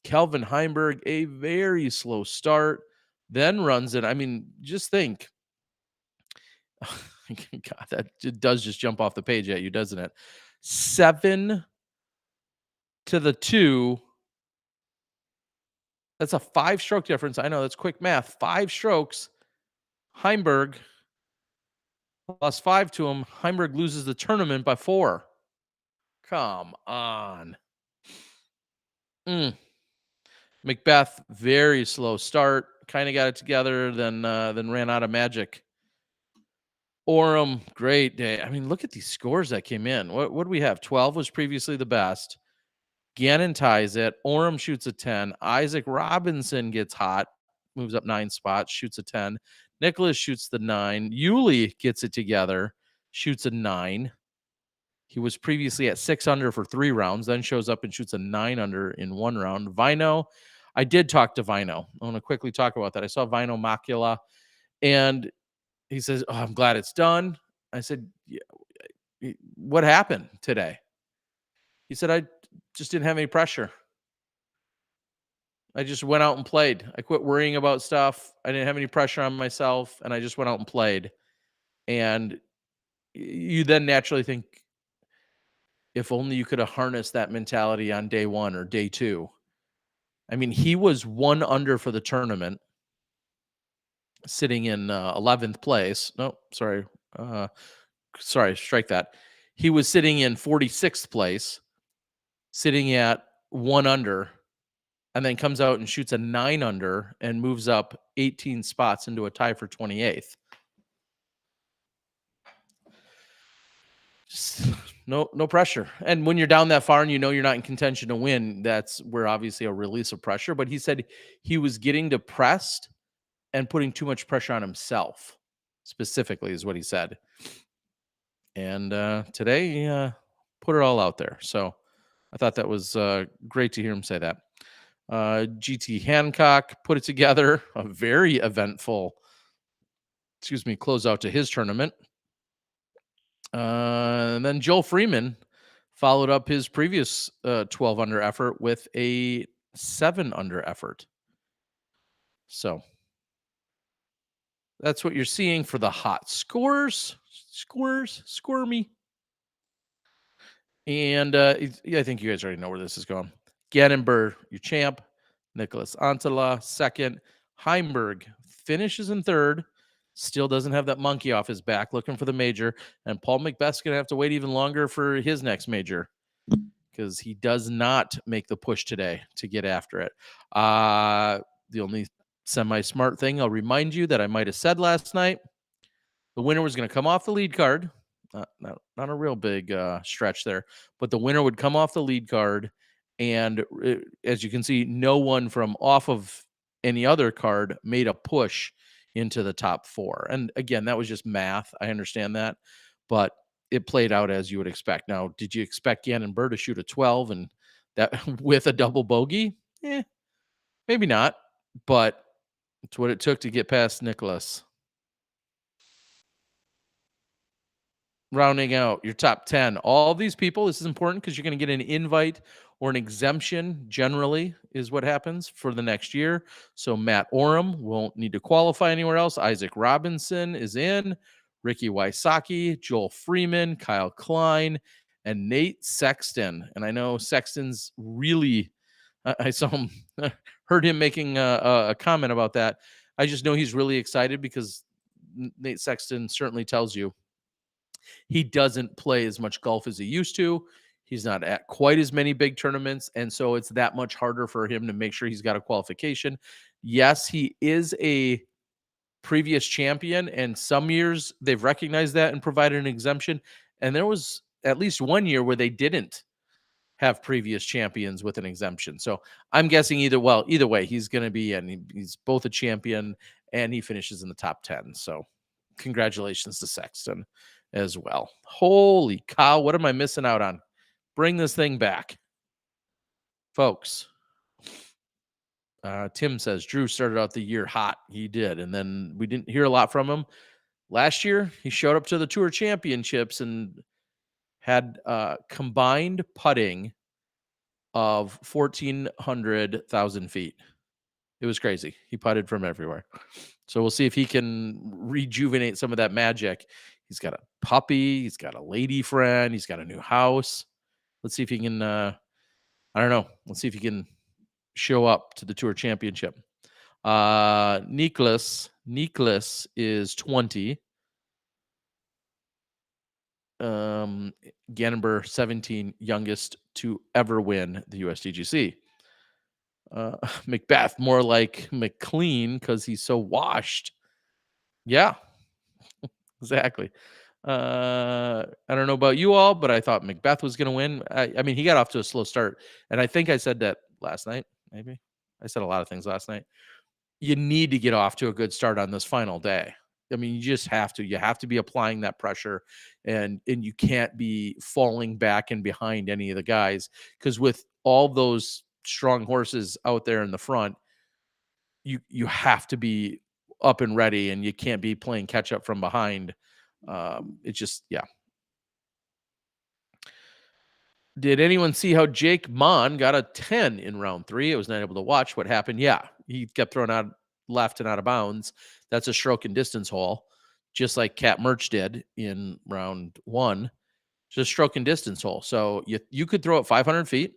Speaker 1: Kelvin Heimberg, a very slow start, then runs it. I mean, just think. God, that does just jump off the page at you, doesn't it? 7 to the 2. That's a 5-stroke difference. I know that's quick math. 5 strokes. Heimberg lost 5 to him. Heimberg loses the tournament by 4. Come on. Macbeth, very slow start. Kind of got it together, then ran out of magic. Orem, great day. I mean, look at these scores that came in. What do we have? 12 was previously the best. Gannon ties it. Orem shoots a 10. Isaac Robinson gets hot, moves up 9 spots, shoots a 10. Nicholas shoots the 9. Yuli gets it together, shoots a 9. He was previously at 6 under for 3 rounds, then shows up and shoots a 9 under in 1 round. Vino, I did talk to Vino. I want to quickly talk about that. I saw Vino Macula, and he says, "Oh, I'm glad it's done." I said, yeah, "What happened today?" He said, "I just didn't have any pressure. I just went out and played. I quit worrying about stuff. I didn't have any pressure on myself, and I just went out and played." And you then naturally think, if only you could have harnessed that mentality on day 1 or day 2. I mean, he was 1 under for the tournament, sitting in 11th place. No, sorry. Strike that. He was sitting in 46th place. sitting at 1 under, and then comes out and shoots a 9 under and moves up 18 spots into a tie for 28th. Just no pressure. And when you're down that far and you know you're not in contention to win, that's where obviously a release of pressure. But he said he was getting depressed and putting too much pressure on himself, specifically, is what he said. And today he put it all out there. So I thought that was great to hear him say that. GT Hancock put it together, a very eventful, closeout to his tournament. And then Joel Freeman followed up his previous 12 under effort with a 7 under effort. So that's what you're seeing for the hot scores. Squirmy. And I think you guys already know where this is going. Gannon Buhr, your champ. Nicholas Antala, second. Heimberg finishes in third. Still doesn't have that monkey off his back, looking for the major. And Paul McBeth's going to have to wait even longer for his next major because he does not make the push today to get after it. The only semi-smart thing I'll remind you that I might have said last night, the winner was going to come off the lead card. Not a real big stretch there, but the winner would come off the lead card. And as you can see, no one from off of any other card made a push into the top 4. And again, that was just math. I understand that, but it played out as you would expect. Now, did you expect Gannon Buhr to shoot a 12 and that with a double bogey? Maybe not, but it's what it took to get past Nicholas. Rounding out your top 10, all these people, this is important because you're going to get an invite or an exemption, generally, is what happens for the next year. So Matt Oram won't need to qualify anywhere else. Isaac Robinson is in. Ricky Wysocki, Joel Freeman, Kyle Klein, and Nate Sexton. And I know Sexton's really, I saw him, heard him making a comment about that. I just know he's really excited because Nate Sexton certainly tells you he doesn't play as much golf as he used to. He's not at quite as many big tournaments, and so it's that much harder for him to make sure he's got a qualification. Yes, he is a previous champion, and some years they've recognized that and provided an exemption. And there was at least one year where they didn't have previous champions with an exemption. So I'm guessing either way, he's going to be, and he's both a champion and he finishes in the top 10. So congratulations to Sexton as well. Holy cow, what am I missing out on? Bring this thing back, folks. Tim says Drew started out the year hot. He did, and then we didn't hear a lot from him. Last year, he showed up to the Tour Championships and had combined putting of 1,400,000 feet. It was crazy. He putted from everywhere. So we'll see if he can rejuvenate some of that magic. He's got a puppy. He's got a lady friend. He's got a new house. Let's see if he can, I don't know. Let's see if he can show up to the Tour Championship. Nicholas is 20. Gannon Buhr, 17, youngest to ever win the USDGC. McBeth, more like McLean because he's so washed. Yeah, exactly. I don't know about you all, but I thought McBeth was going to win. I mean, he got off to a slow start, and I think I said that last night. Maybe I said a lot of things last night. You need to get off to a good start on this final day. I mean, you just have to. You have to be applying that pressure, and you can't be falling back and behind any of the guys because with all those strong horses out there in the front, you have to be up and ready, and you can't be playing catch up from behind. It's just, yeah. Did anyone see how Jake Mon got a 10 in round 3? I was not able to watch what happened. Yeah, he kept throwing out left and out of bounds. That's a stroke and distance hole, just like Cat Merch did in round 1. Just stroke and distance hole. So you could throw it 500 feet,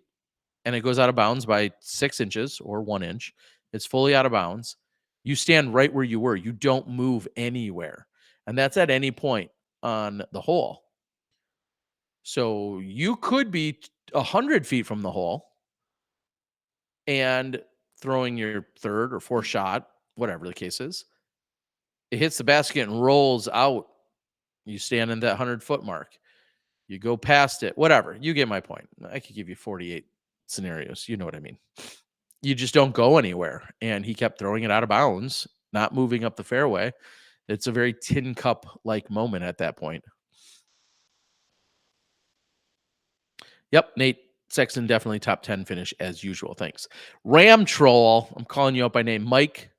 Speaker 1: and it goes out of bounds by 6 inches or 1 inch. It's fully out of bounds. You stand right where you were. You don't move anywhere. And that's at any point on the hole. So you could be 100 feet from the hole and throwing your third or fourth shot, whatever the case is, it hits the basket and rolls out. You stand in that 100-foot mark. You go past it, whatever. You get my point. I could give you 48 scenarios. You know what I mean. You just don't go anywhere. And he kept throwing it out of bounds, not moving up the fairway. It's a very tin cup like moment at that point. Yep, Nate Sexton definitely top 10 finish as usual. Thanks. Ram Troll, I'm calling you out by name. Mike,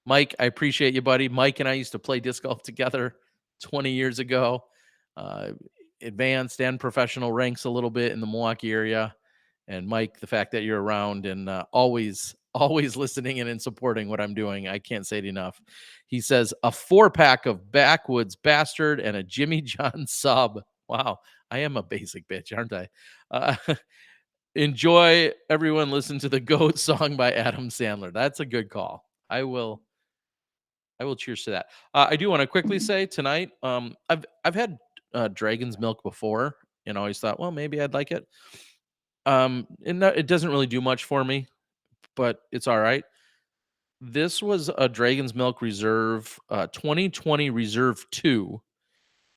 Speaker 1: I appreciate you, buddy. Mike and I used to play disc golf together 20 years ago. Advanced and professional ranks a little bit in the Milwaukee area. And Mike, the fact that you're around and always listening and supporting what I'm doing, I can't say it enough. He says a 4-pack of Backwoods Bastard and a Jimmy John sub. Wow, I am a basic bitch, aren't I? Enjoy, everyone. Listen to the GOAT song by Adam Sandler. That's a good call. I will cheers to that. I do want to quickly say tonight, I've had Dragon's Milk before and always thought, well, maybe I'd like it. It doesn't really do much for me, but it's all right. This was a Dragon's Milk Reserve 2020 Reserve 2,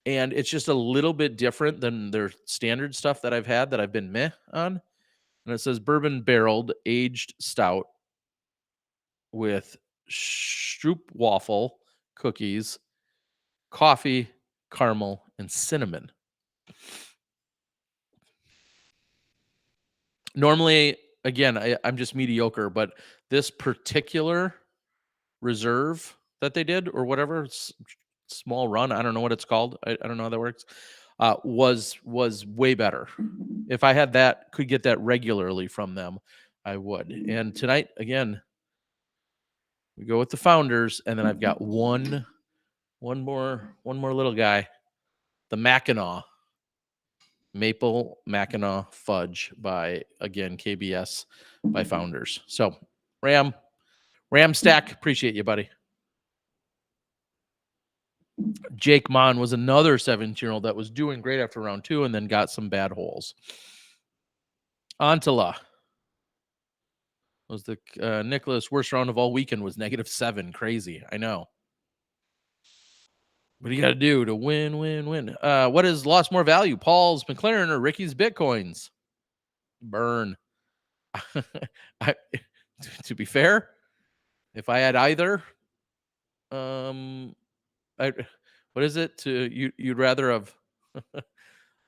Speaker 1: and it's just a little bit different than their standard stuff that I've had that I've been meh on. And it says bourbon barreled aged stout with stroopwafel cookies, coffee, caramel, and cinnamon. Normally, again, I'm just mediocre, but this particular reserve that they did or whatever small run, I don't know what it's called. I don't know how that works. Was way better. If I had that, could get that regularly from them, I would. And tonight, again, we go with the Founders, and then I've got one more little guy, the Mackinac Maple Mackinac Fudge by, again, KBS by Founders. So Ram Stack, appreciate you, buddy. Jake Mon was another 17-year-old that was doing great after round 2 and then got some bad holes. Antala was the Nicholas worst round of all weekend was -7. Crazy. I know. What do you got to do to win? What has lost more value, Paul's McLaren or Ricky's Bitcoins? Burn. To be fair, if I had either, what is it? You'd rather have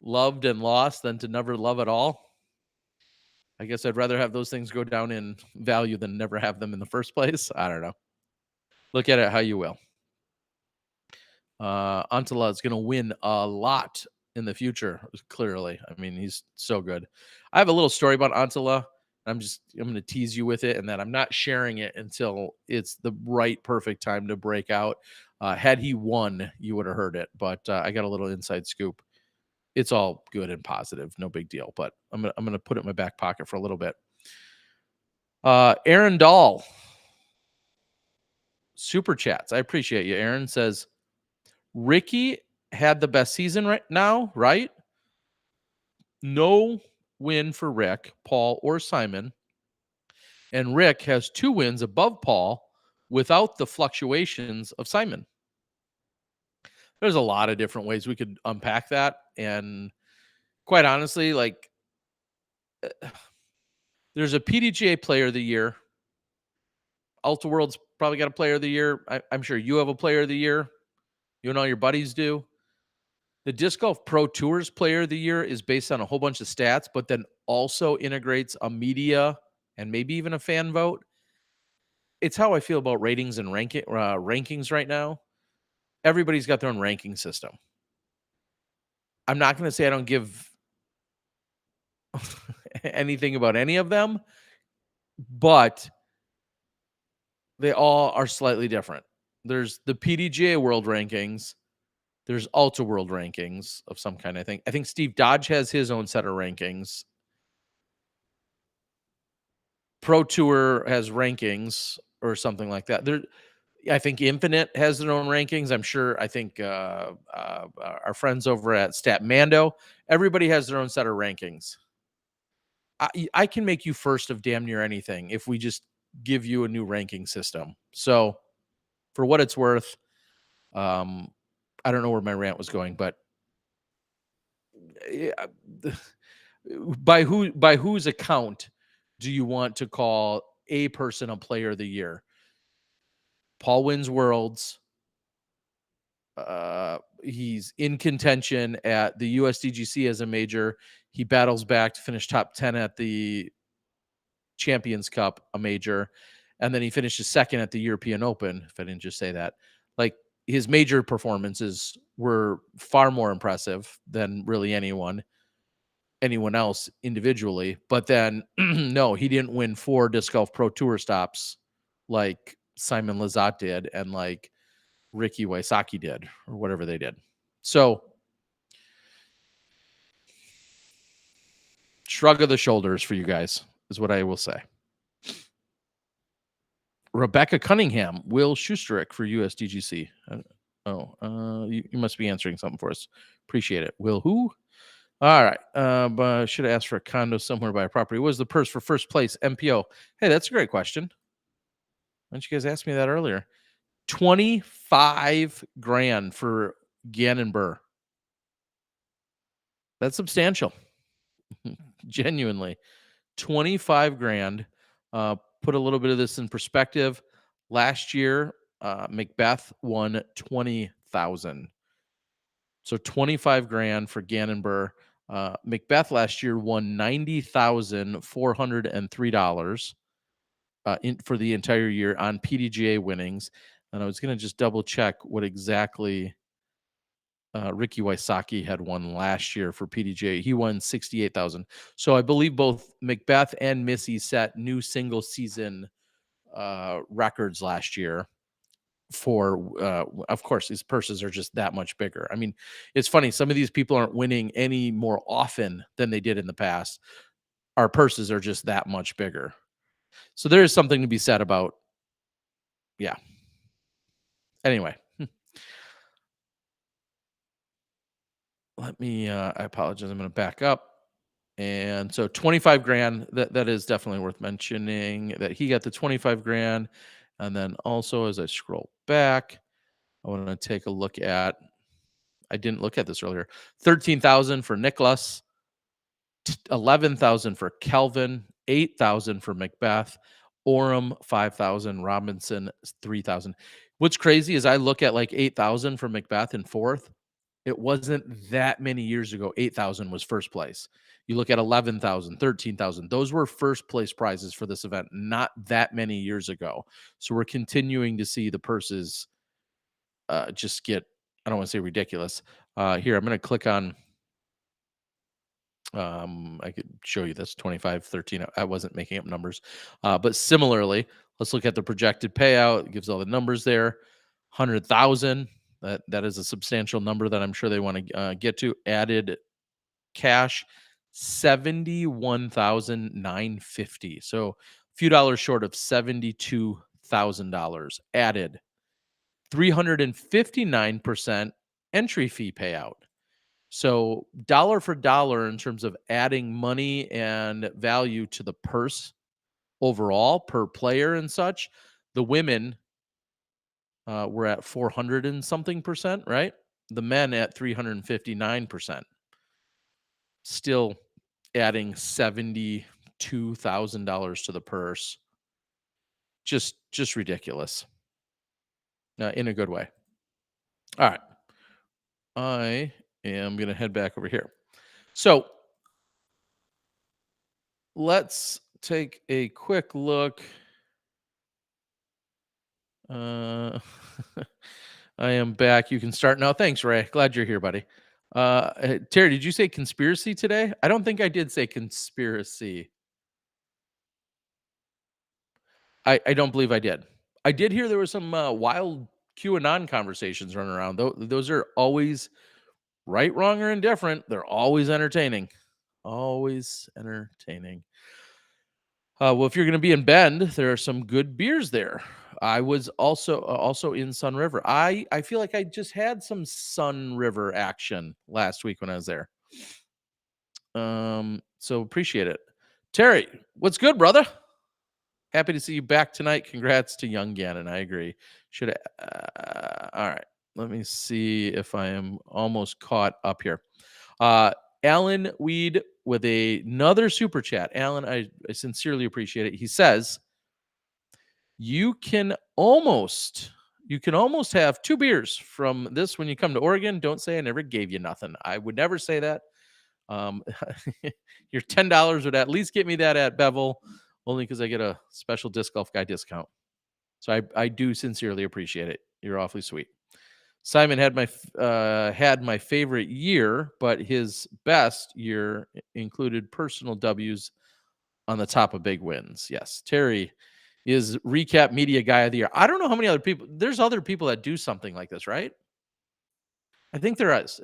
Speaker 1: loved and lost than to never love at all. I guess I'd rather have those things go down in value than never have them in the first place. I don't know. Look at it how you will. Antala is going to win a lot in the future, clearly. I mean, he's so good. I have a little story about Antala. I'm going to tease you with it, and that I'm not sharing it until it's the right, perfect time to break out. Had he won, you would have heard it, but I got a little inside scoop. It's all good and positive, no big deal. But I'm gonna put it in my back pocket for a little bit. Aaron Dahl, super chats. I appreciate you. Aaron says, Ricky had the best season right now, right? No win for Rick, Paul, or Simon. And Rick has 2 wins above Paul without the fluctuations of Simon. There's a lot of different ways we could unpack that. And quite honestly, like, there's a PDGA Player of the Year. Ultra World's probably got a Player of the Year. I'm sure you have a Player of the Year. You and all your buddies do. The Disc Golf Pro Tours Player of the Year is based on a whole bunch of stats, but then also integrates a media and maybe even a fan vote. It's how I feel about ratings and rankings right now. Everybody's got their own ranking system. I'm not going to say I don't give anything about any of them, but they all are slightly different. There's the PDGA World Rankings. There's Ultra World Rankings of some kind, I think. I think Steve Dodge has his own set of rankings. Pro Tour has rankings or something like that. I think Infinite has their own rankings. I'm sure. I think our friends over at Statmando, everybody has their own set of rankings. I can make you first of damn near anything if we just give you a new ranking system. So for what it's worth, um, I don't know where my rant was going, but eh, by whose account do you want to call a person a player of the year? Paul wins worlds. He's in contention at the USDGC as a major. He battles back to finish top 10 at the Champions Cup, a major, and then he finishes second at the European Open. If I didn't just say that, like his major performances were far more impressive than really anyone else individually. But then, no, he didn't win 4 disc golf pro tour stops like Simon Lizotte did, and like Ricky Wysocki did, or whatever they did. So, shrug of the shoulders for you guys is what I will say. Rebecca Cunningham, Will Schusterick for USDGC. You must be answering something for us. Appreciate it. Will who? All right. But should have asked for a condo somewhere by a property. What was the purse for first place MPO? Hey, that's a great question. Why don't you guys ask me that earlier? 25 grand for Gannon Buhr. That's substantial. Genuinely. 25 grand. Put a little bit of this in perspective. Last year, Macbeth won 20,000. So 25 grand for Gannon Buhr. Macbeth last year won $90,403 for the entire year on PDGA winnings. And I was going to just double check what exactly Ricky Wysocki had won last year for PDGA. He won 68,000. So I believe both Macbeth and Missy set new single season records last year for of course these purses are just that much bigger. I mean, it's funny, some of these people aren't winning any more often than they did in the past. Our purses are just that much bigger. So there is something to be said about, yeah. Anyway, let me I apologize, I'm going to back up. And so 25 grand, that is definitely worth mentioning that he got the 25 grand. And then also as I scroll back, I want to take a look at, I didn't look at this earlier, 13,000 for Nicholas, 11,000 for Kelvin, 8,000 for Macbeth, Orem 5,000, Robinson 3,000. What's crazy is I look at like 8,000 for Macbeth in fourth. It wasn't that many years ago. 8,000 was first place. You look at 11,000, 13,000. Those were first place prizes for this event not that many years ago. So we're continuing to see the purses just get, I don't want to say ridiculous. Here, I'm going to click on, I could show you this 25, 13. I wasn't making up numbers. But similarly, let's look at the projected payout. It gives all the numbers there. 100,000. That is a substantial number that I'm sure they want to get to. Added cash, 71,950. So a few dollars short of $72,000 added. 359% entry fee payout. So dollar for dollar in terms of adding money and value to the purse overall per player and such, the women were at 400 and something percent, right? The men at 359%. Still adding $72,000 to the purse. Just ridiculous. In a good way. All right. I am going to head back over here. So let's take a quick look. I am back. You can start now. Thanks, Ray. Glad you're here, buddy. Terry, did you say conspiracy today? I don't think I did say conspiracy. I don't believe I did. I did hear there was some wild QAnon conversations running around. Those are always right, wrong, or indifferent. They're always entertaining. Always entertaining. Well, if you're going to be in Bend, there are some good beers there. I was also in Sun River. I feel like I just had some Sun River action last week when I was there. So appreciate it. Terry, what's good, brother? Happy to see you back tonight. Congrats to young Gannon. I agree. Should all right. Let me see if I am almost caught up here. Alan Weed with another super chat. Alan, I sincerely appreciate it. He says, you can almost have 2 beers from this when you come to Oregon. Don't say I never gave you nothing. I would never say that. Um, your $10 would at least get me that at Bevel, only because I get a special disc golf guy discount. So I do sincerely appreciate it. You're awfully sweet. Simon had my favorite year, but his best year included personal W's on the top of big wins. Yes, Terry is recap media guy of the year. I don't know how many other people. There's other people that do something like this, right? I think there is.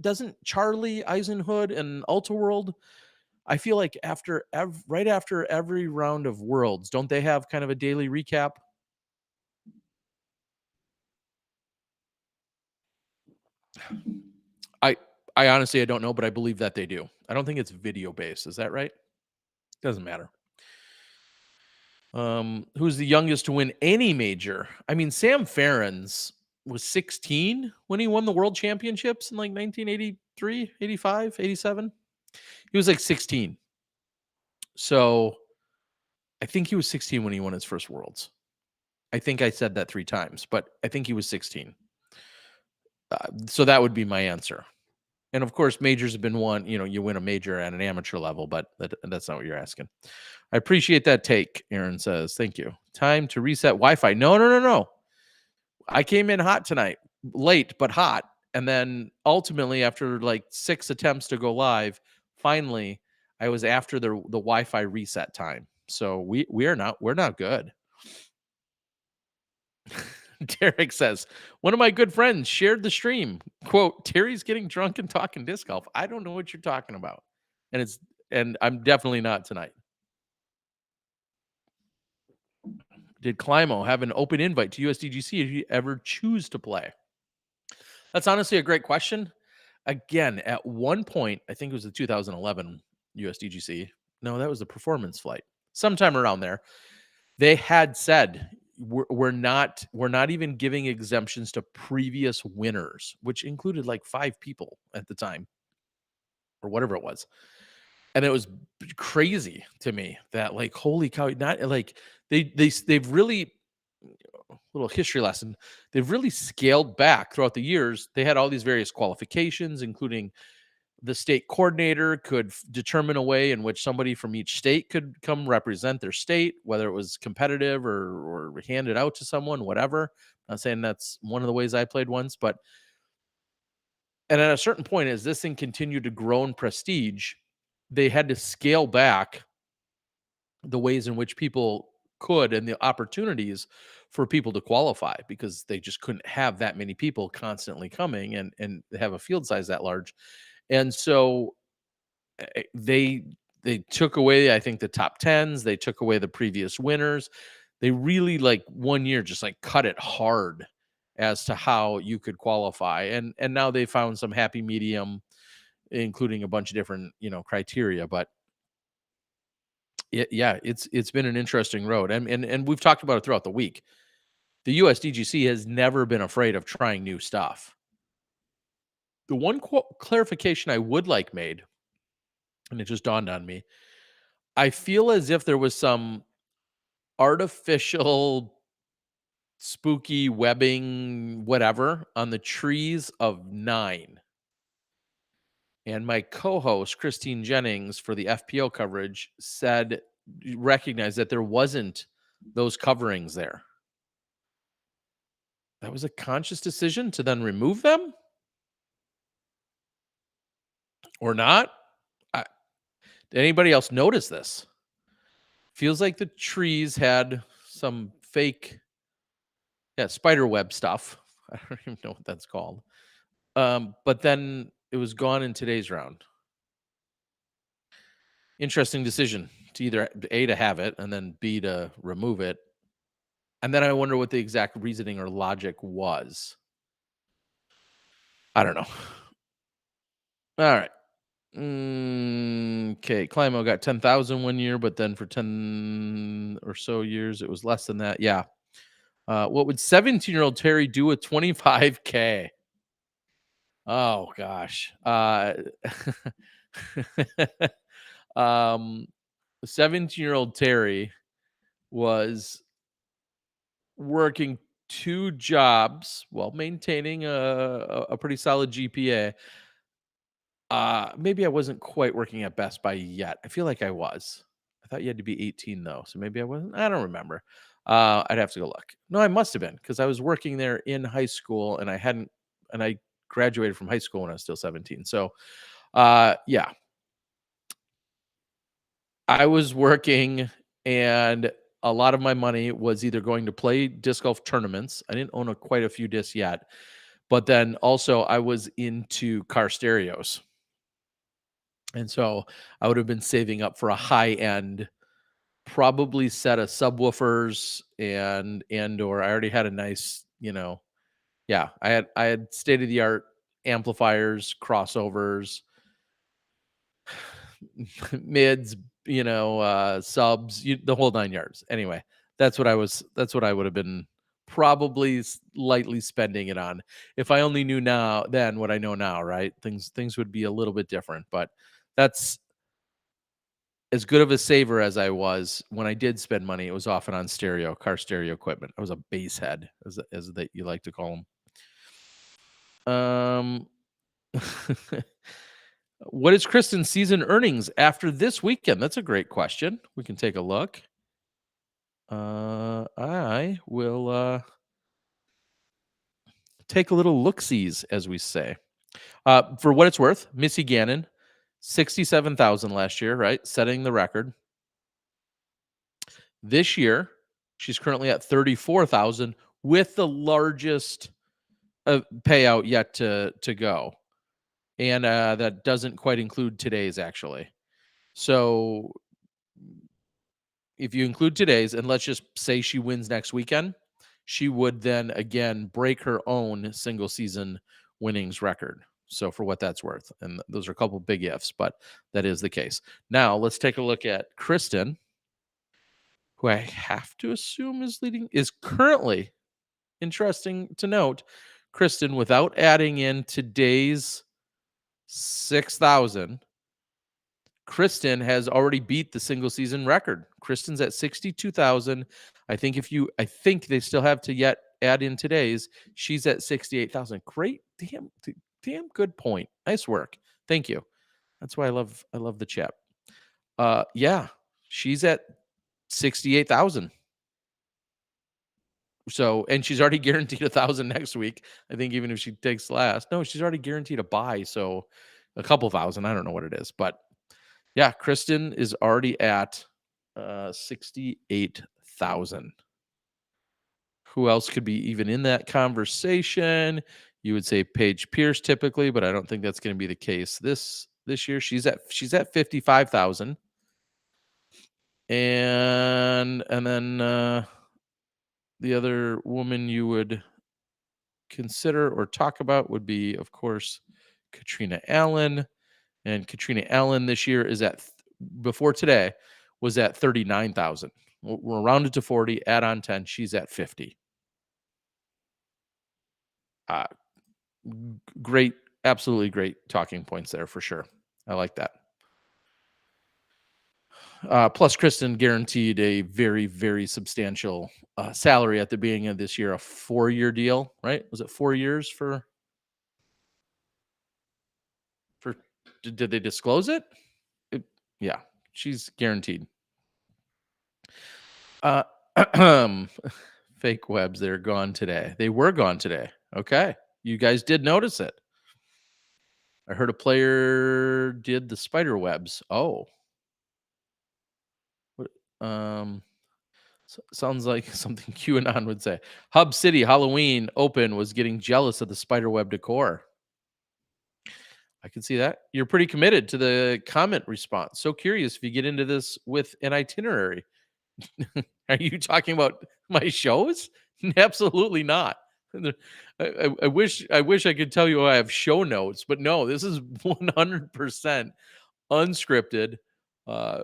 Speaker 1: Doesn't Charlie Eisenhood and Ultra World? I feel like right after every round of Worlds, don't they have kind of a daily recap? I I honestly I don't know, but I believe that they do. I don't think it's video based. Is that right? Doesn't matter. Who's the youngest to win any major? I mean, Sam Ferrens was 16 when he won the world championships in like 1983, 85, 87. He was like 16. So I think he was 16 when he won his first worlds. I think I said that 3 times, but I think he was 16. So that would be my answer. And of course, majors have been won. You win a major at an amateur level, but that's not what you're asking. I appreciate that take. Aaron says, "Thank you." Time to reset Wi-Fi. No, no, no, no. I came in hot tonight, late but hot, and then ultimately, after like 6 attempts to go live, finally, I was after the Wi-Fi reset time. So we're not good. Derek says, one of my good friends shared the stream. Quote, Terry's getting drunk and talking disc golf. I don't know what you're talking about. And I'm definitely not tonight. Did Climo have an open invite to USDGC if you ever choose to play? That's honestly a great question. Again, at one point, I think it was the 2011 USDGC. No, that was the performance flight. Sometime around there, they had said we're not even giving exemptions to previous winners, which included like 5 people at the time or whatever it was. And it was crazy to me that like, holy cow, not like they've really, little history lesson, they've really scaled back throughout the years. They had all these various qualifications, including the state coordinator could determine a way in which somebody from each state could come represent their state, whether it was competitive or handed out to someone, whatever. I'm not saying that's one of the ways I played once, but and at a certain point, as this thing continued to grow in prestige, they had to scale back the ways in which people could and the opportunities for people to qualify because they just couldn't have that many people constantly coming and have a field size that large. And so they took away, I think, the top tens. They took away the previous winners. They really like 1 year just like cut it hard as to how you could qualify. And now they found some happy medium, including a bunch of different criteria. But it's been an interesting road, and we've talked about it throughout the week. The USDGC has never been afraid of trying new stuff. The one clarification I would like made, and it just dawned on me, I feel as if there was some artificial spooky webbing, whatever, on the trees of 9. And my co-host, Christine Jennings, for the FPO coverage, said, recognized that there wasn't those coverings there. That was a conscious decision to then remove them? Or not? Did anybody else notice this? Feels like the trees had some fake spider web stuff. I don't even know what that's called. But then it was gone in today's round. Interesting decision to either A, to have it, and then B, to remove it. And then I wonder what the exact reasoning or logic was. I don't know. All right. Okay, Climo got 10,000 one year, but then for 10 or so years, it was less than that. Yeah. What would 17-year-old Terry do with 25K? Oh gosh. um, 17-year-old Terry was working two jobs while maintaining a pretty solid GPA. Maybe I wasn't quite working at Best Buy yet. I feel like I was. I thought you had to be 18 though, so maybe I wasn't. I don't remember. I'd have to go look. No, I must have been because I was working there in high school, and I graduated from high school when I was still 17. So, yeah, I was working, and a lot of my money was either going to play disc golf tournaments. I didn't own quite a few discs yet, but then also I was into car stereos. And so I would have been saving up for a high end, probably set of subwoofers and or I already had a nice, yeah, I had state of the art amplifiers, crossovers, mids, subs, the whole 9 yards. Anyway, that's what I would have been probably lightly spending it on. If I only knew now then what I know now, right? Things would be a little bit different, but that's as good of a saver as I was when I did spend money. It was often on car stereo equipment. I was a bass head, as that you like to call them. What is Kristen's season earnings after this weekend? That's a great question. We can take a look. I will take a little look-sees, as we say. For what it's worth, Missy Gannon, 67,000 last year, right? Setting the record. This year, she's currently at 34,000 with the largest payout yet to go. And that doesn't quite include today's, actually. So if you include today's, and let's just say she wins next weekend, she would then again break her own single season winnings record. So for what that's worth, and those are a couple big ifs, but that is the case. Now let's take a look at Kristen, who I have to assume is currently, interesting to note, Kristen, without adding in today's 6,000, Kristen has already beat the single season record. Kristen's at 62,000. I think they still have to yet add in today's. She's at 68,000. Great. Damn good point. Nice work. Thank you. That's why I love the chat. Yeah, she's at 68,000. So, and she's already guaranteed 1,000 next week. I think even if she takes last, no, she's already guaranteed a buy. So a couple thousand, I don't know what it is, but yeah, Kristen is already at 68,000. Who else could be even in that conversation? You would say Paige Pierce typically, but I don't think that's going to be the case this year. She's at 55,000. And then the other woman you would consider or talk about would be, of course, Katrina Allen. And Katrina Allen this year is before today was at 39,000. We're rounded to 40, add on 10. She's at 50. Great, absolutely great talking points there for sure. I like that. Plus, Kristen guaranteed a very, very substantial salary at the beginning of this year, a 4-year deal, right? Was it 4 years for? Did they disclose it? Yeah, she's guaranteed. Fake webs, they're gone today. They were gone today. Okay. You guys did notice it. I heard a player did the spider webs. Oh. What, sounds like something QAnon would say. Hub City Halloween Open was getting jealous of the spider web decor. I can see that. You're pretty committed to the comment response. So curious if you get into this with an itinerary. Are you talking about my shows? Absolutely not. I wish I could tell you I have show notes, but no, this is 100% unscripted. Uh,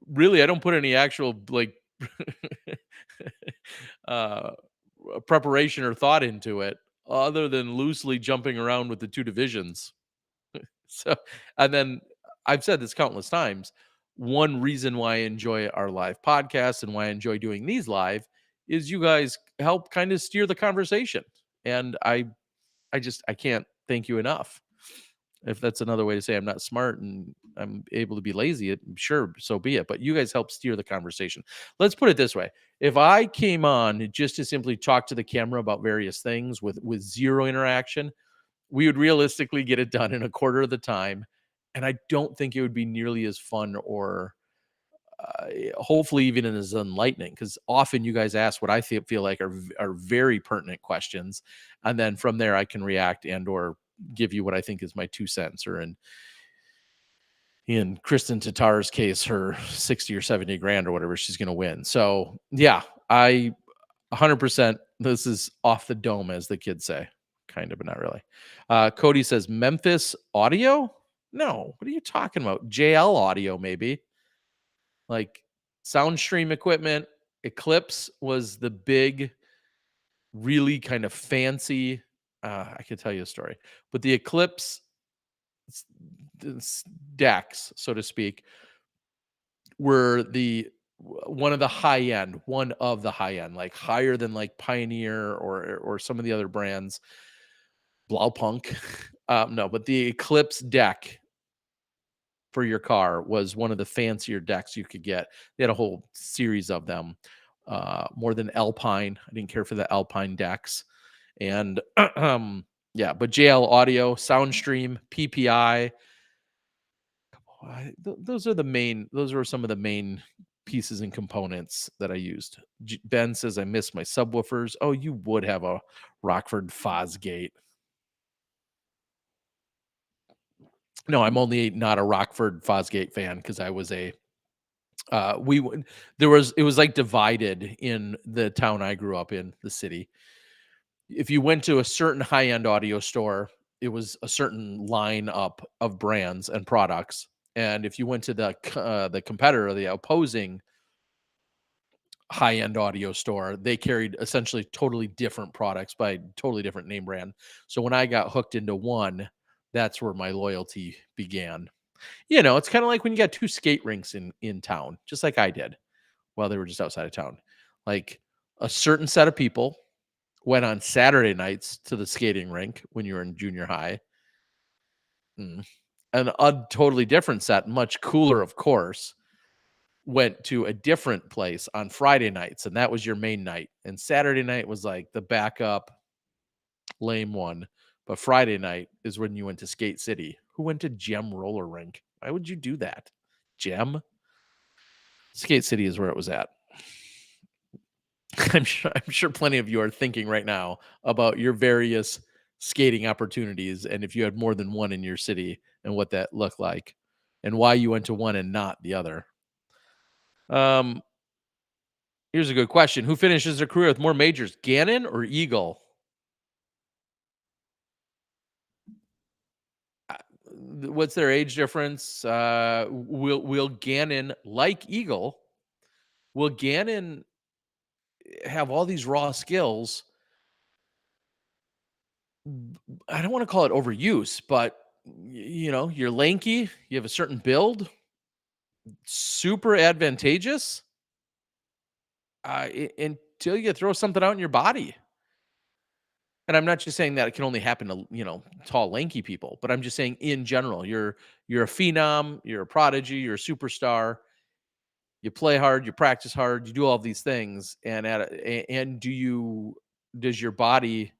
Speaker 1: really, I don't put any actual like uh, preparation or thought into it, other than loosely jumping around with the two divisions. So, and then I've said this countless times. One reason why I enjoy our live podcast and why I enjoy doing these live is you guys help kind of steer the conversation. And I can't thank you enough. If that's another way to say I'm not smart and I'm able to be lazy, sure, so be it. But you guys help steer the conversation. Let's put it this way. If I came on just to simply talk to the camera about various things with zero interaction, we would realistically get it done in a quarter of the time. And I don't think it would be nearly as fun or hopefully even as enlightening, because often you guys ask what I feel like are very pertinent questions. And then from there, I can react and or give you what I think is my 2 cents, or in Kristen Tatar's case, her 60 or 70 grand or whatever she's going to win. So yeah, I 100%. This is off the dome, as the kids say, kind of, but not really. Cody says Memphis audio. No, what are you talking about? JL audio, maybe, like sound stream equipment. Eclipse was the big, really kind of fancy. I could tell you a story, but the Eclipse decks, so to speak, were one of the high end, like higher than like Pioneer or some of the other brands, Blaupunk. No, but the Eclipse deck for your car was one of the fancier decks you could get. They had a whole series of them, more than Alpine. I didn't care for the Alpine decks, and yeah, but JL Audio, Soundstream, PPI. Those are the main. Those are some of the main pieces and components that I used. Ben says I miss my subwoofers. Oh, you would have a Rockford Fosgate. No, I'm only not a Rockford Fosgate fan because I was a we would there was it was like divided in the town I grew up in, the city. If you went to a certain high-end audio store, it was a certain lineup of brands and products. And if you went to the competitor, the opposing high-end audio store, they carried essentially totally different products by totally different name brand. So when I got hooked into one, that's where my loyalty began. It's kind of like when you got two skate rinks in town, just like I did while they were just outside of town. Like a certain set of people went on Saturday nights to the skating rink when you were in junior high. Mm. And a totally different set, much cooler, of course, went to a different place on Friday nights, and that was your main night. And Saturday night was like the backup lame one. But Friday night is when you went to Skate City. Who went to Gem Roller Rink? Why would you do that? Gem? Skate City is where it was at. I'm sure plenty of you are thinking right now about your various skating opportunities, and if you had more than one in your city and what that looked like and why you went to one and not the other. Um, Here's a good question. Who finishes their career with more majors, Gannon or Eagle? Uh, What's their age difference? Will Gannon, like Eagle, will Gannon have all these raw skills? I don't want to call it overuse, but you're lanky, you have a certain build, super advantageous, until you throw something out in your body. And I'm not just saying that it can only happen to, tall, lanky people, but I'm just saying in general, you're a phenom, you're a prodigy, you're a superstar. You play hard, you practice hard, you do all these things, and does your body,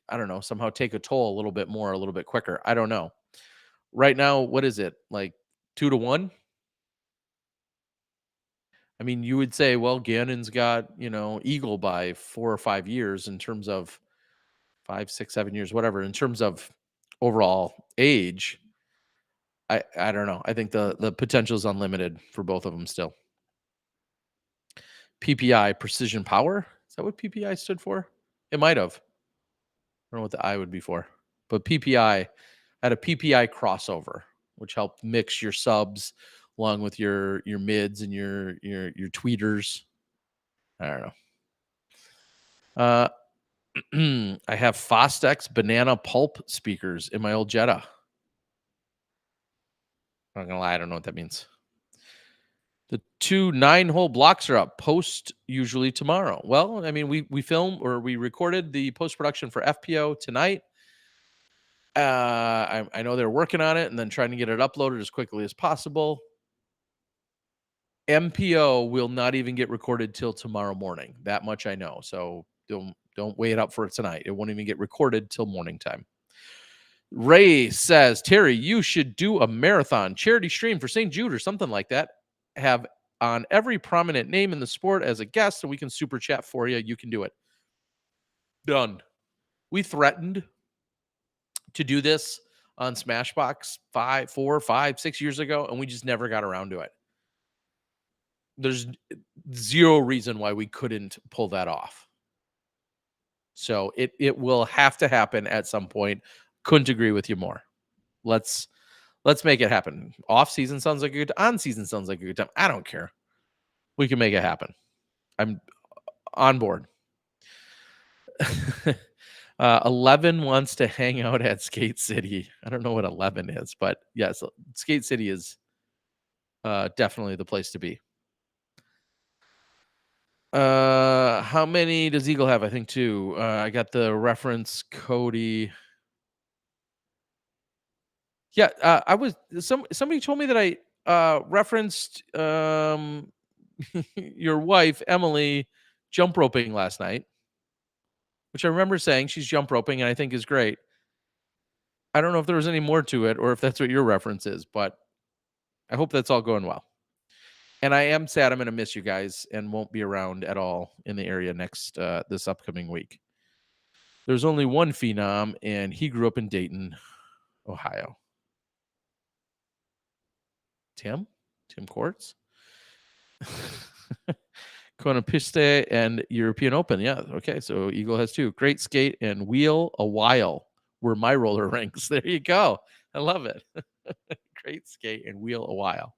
Speaker 1: I don't know, somehow take a toll a little bit more, a little bit quicker? I don't know. Right now, what is it, like 2 to 1? I mean, you would say, well, Gannon's got, Eagle by 4 or 5 years in terms of 5, 6, 7 years, whatever, in terms of overall age. I don't know. I think the potential is unlimited for both of them still. PPI, precision power. Is that what PPI stood for? It might have. don't know what the I would be for, but PPI had a PPI crossover, which helped mix your subs along with your mids and your tweeters. I don't know. I have Fostex banana pulp speakers in my old Jetta. I'm not gonna lie, I don't know what that means. The 2 9-hole blocks are up. Post usually tomorrow. Well, I mean, we film or we recorded the post production for FPO tonight. I know they're working on it and then trying to get it uploaded as quickly as possible. MPO will not even get recorded till tomorrow morning. That much I know. So don't wait up for it tonight. It won't even get recorded till morning time. Ray says, Terry, you should do a marathon charity stream for St. Jude or something like that. Have on every prominent name in the sport as a guest, so we can super chat for you. You can do it. Done. We threatened to do this on Smashbox 4, 5, 6 years ago, and we just never got around to it. There's zero reason why we couldn't pull that off. So it will have to happen at some point. Couldn't agree with you more. Let's make it happen. Off season sounds like a good. On season sounds like a good time. I don't care. We can make it happen. I'm on board. 11 wants to hang out at Skate City. I don't know what 11 is, but yes, Skate City is definitely the place to be. How many does Eagle have? I think 2. I got the reference Cody. Yeah, I was somebody told me that I referenced your wife Emily jump roping last night, which I remember saying she's jump roping and I think is great. I don't know if there was any more to it or if that's what your reference is, but I hope that's all going well. And I am sad I'm going to miss you guys and won't be around at all in the area next this upcoming week. There's only one phenom, and he grew up in Dayton, Ohio. Tim Quartz. Kona Piste and European Open. Yeah. Okay. So Eagle has 2. Great skate and wheel a while were my roller rinks. There you go. I love it. Great skate and wheel a while.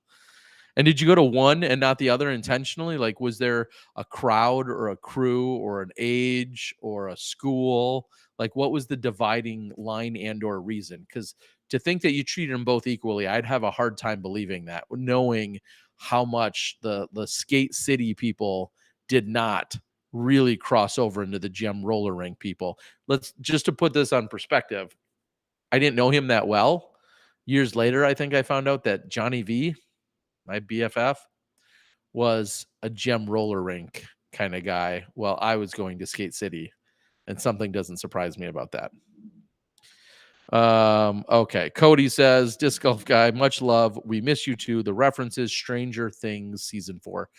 Speaker 1: And did you go to one and not the other intentionally? Like, was there a crowd or a crew or an age or a school? Like, what was the dividing line and or reason? Because to think that you treated them both equally, I'd have a hard time believing that, knowing how much the Skate City people did not really cross over into the gem roller rink people. Let's just to put this on perspective. I didn't know him that well. Years later, I think I found out that Johnny V, my BFF, was a gem roller rink kind of guy while I was going to Skate City, and something doesn't surprise me about that. Okay. Cody says, Disc Golf Guy, much love. We miss you too. The references, Stranger Things season 4.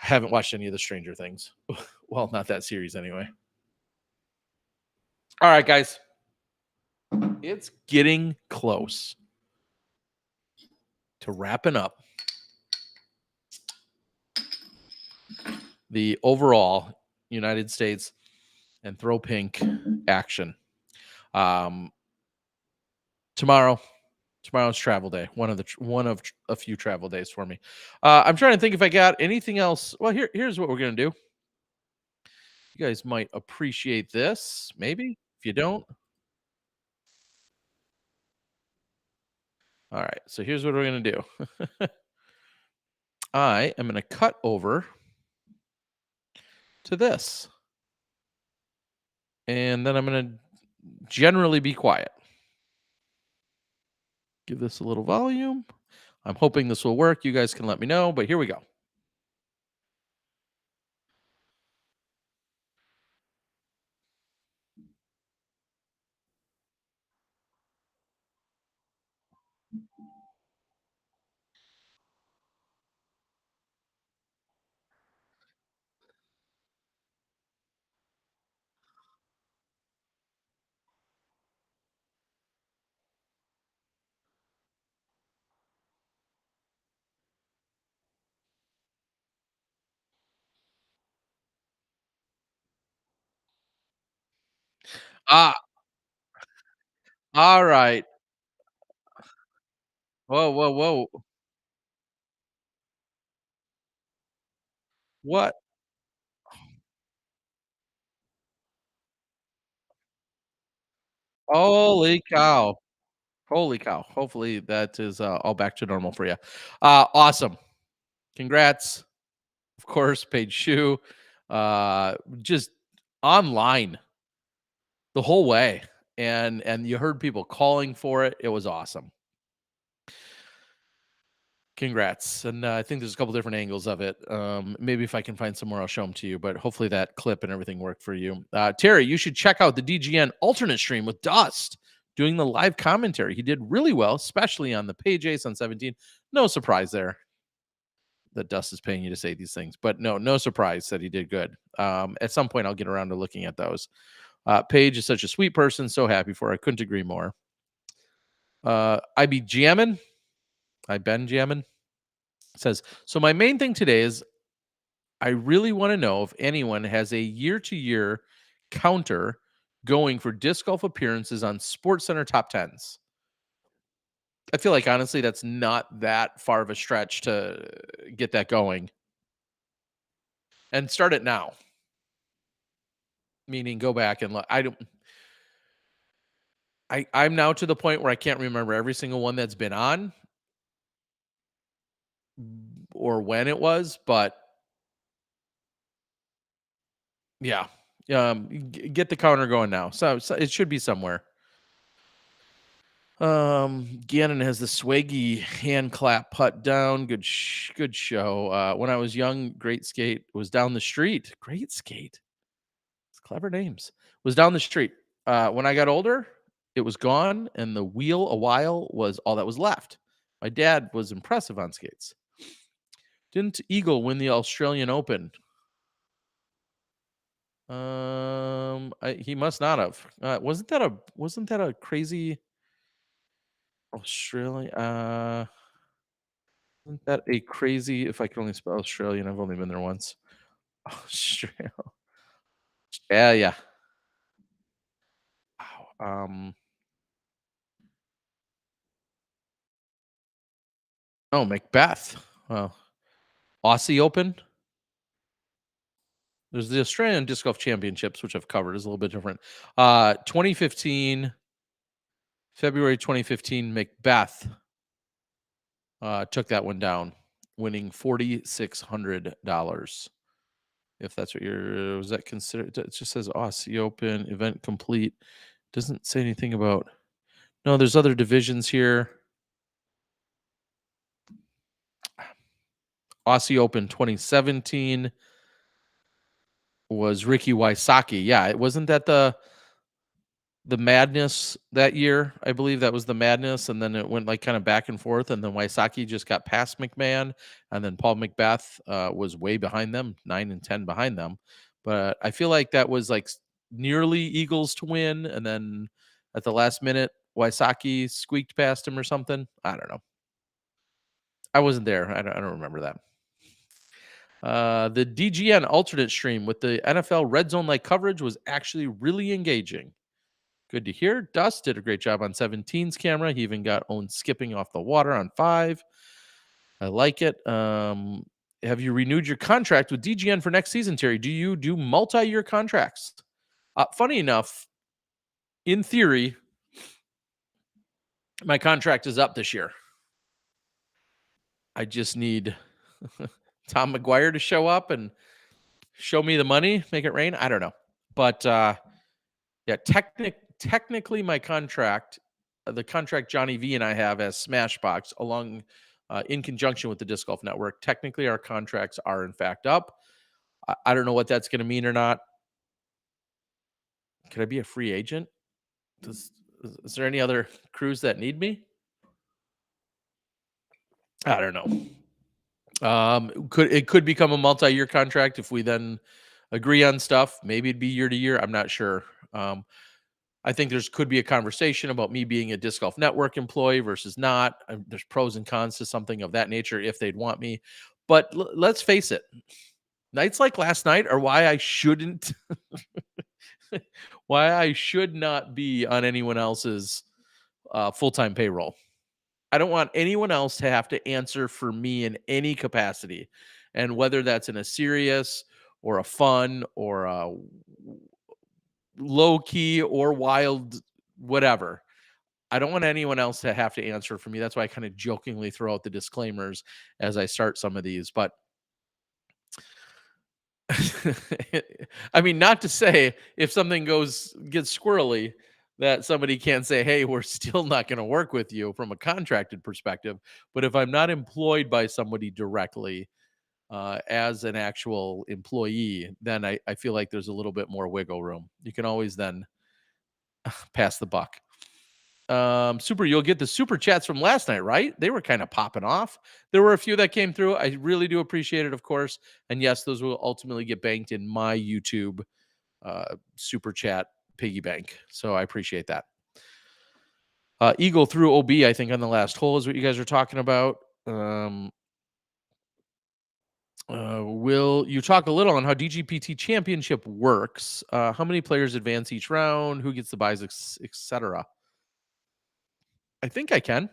Speaker 1: I haven't watched any of the Stranger Things. Well, not that series anyway. All right, guys. It's getting close to wrapping up the overall United States and Throw Pink action. Tomorrow's travel day. One of a few travel days for me. I'm trying to think if I got anything else. Well, here's what we're gonna do. You guys might appreciate this, maybe. If you don't, all right. So here's what we're gonna do. I am gonna cut over to this, and then I'm gonna generally be quiet. Give this a little volume. I'm hoping this will work. You guys can let me know, but here we go. Ah, all right. Whoa, whoa, whoa. What? Holy cow. Holy cow. Hopefully that is all back to normal for you. Awesome. Congrats. Of course, Paige Shue. Just online the whole way. And you heard people calling for it. It was awesome. Congrats. And I think there's a couple different angles of it. Maybe if I can find somewhere, I'll show them to you. But hopefully that clip and everything worked for you. Terry, you should check out the DGN alternate stream with Dust doing the live commentary. He did really well, especially on the Page Ace on 17. No surprise there that Dust is paying you to say these things. But no surprise that he did good. At some point, I'll get around to looking at those. Paige is such a sweet person. So happy for her. I couldn't agree more. I be jamming. I been jamming. Says, so my main thing today is I really want to know if anyone has a year-to-year counter going for disc golf appearances on Sports Center top tens. I feel like honestly that's not that far of a stretch to get that going. And start it now. Meaning go back and look. I'm now to the point where I can't remember every single one that's been on or when it was, but yeah. Get the counter going now. So it should be somewhere. Gannon has the swaggy hand clap putt down. Good show. When I was young, Great Skate was down the street. Great Skate. It's clever names. Was down the street. When I got older, it was gone, and the wheel a while was all that was left. My dad was impressive on skates. Didn't Eagle win the Australian Open? He must not have. Wasn't that a crazy Australia? Isn't that a crazy if I can only spell Australian, I've only been there once. Australia. Yeah, yeah. Wow. Oh, Macbeth. Well, Aussie Open. There's the Australian Disc Golf Championships, which I've covered, is a little bit different. 2015, February 2015, Macbeth took that one down, winning $4,600. If that's what was that considered? It just says Aussie Open event complete. Doesn't say anything about. No, there's other divisions here. Aussie Open 2017 was Ricky Wysocki. Yeah, it wasn't that the madness that year. I believe that was the madness, and then it went like kind of back and forth, and then Wysocki just got past McMahon, and then Paul Macbeth was way behind them, 9 and 10 behind them. But I feel like that was like nearly Eagles to win, and then at the last minute, Wysocki squeaked past him or something. I don't know. I wasn't there. I don't remember that. The DGN alternate stream with the NFL Red Zone like coverage was actually really engaging. Good to hear. Dust did a great job on 17's camera. He even got owned skipping off the water on 5. I like it. Have you renewed your contract with DGN for next season, Terry? Do you do multi-year contracts? Funny enough, in theory, my contract is up this year. I just need Tom McGuire to show up and show me the money, make it rain. I don't know. But yeah, technically my contract, the contract Johnny V and I have as Smashbox along in conjunction with the Disc Golf Network, technically our contracts are in fact up. I don't know what that's going to mean or not. Could I be a free agent? Is there any other crews that need me? I don't know. Could become a multi-year contract if we then agree on stuff. Maybe it'd be year to year. I'm not sure. I think could be a conversation about me being a Disc Golf Network employee versus not. There's pros and cons to something of that nature if they'd want me. But let's face it, nights like last night are why I shouldn't why I should not be on anyone else's full-time payroll. I don't want anyone else to have to answer for me in any capacity. And whether that's in a serious or a fun or a low key or wild, whatever. I don't want anyone else to have to answer for me. That's why I kind of jokingly throw out the disclaimers as I start some of these. But I mean, not to say if something gets squirrely that somebody can't say, "Hey, we're still not going to work with you from a contracted perspective." But if I'm not employed by somebody directly as an actual employee, then I feel like there's a little bit more wiggle room. You can always then pass the buck. Super, you'll get the super chats from last night, right? They were kind of popping off. There were a few that came through. I really do appreciate it, of course. And yes, those will ultimately get banked in my YouTube super chat piggy bank. So I appreciate that. Eagle through OB, I think, on the last hole is what you guys are talking about. Will you talk a little on how DGPT Championship works? How many players advance each round? Who gets the buys, etc.? I think I can.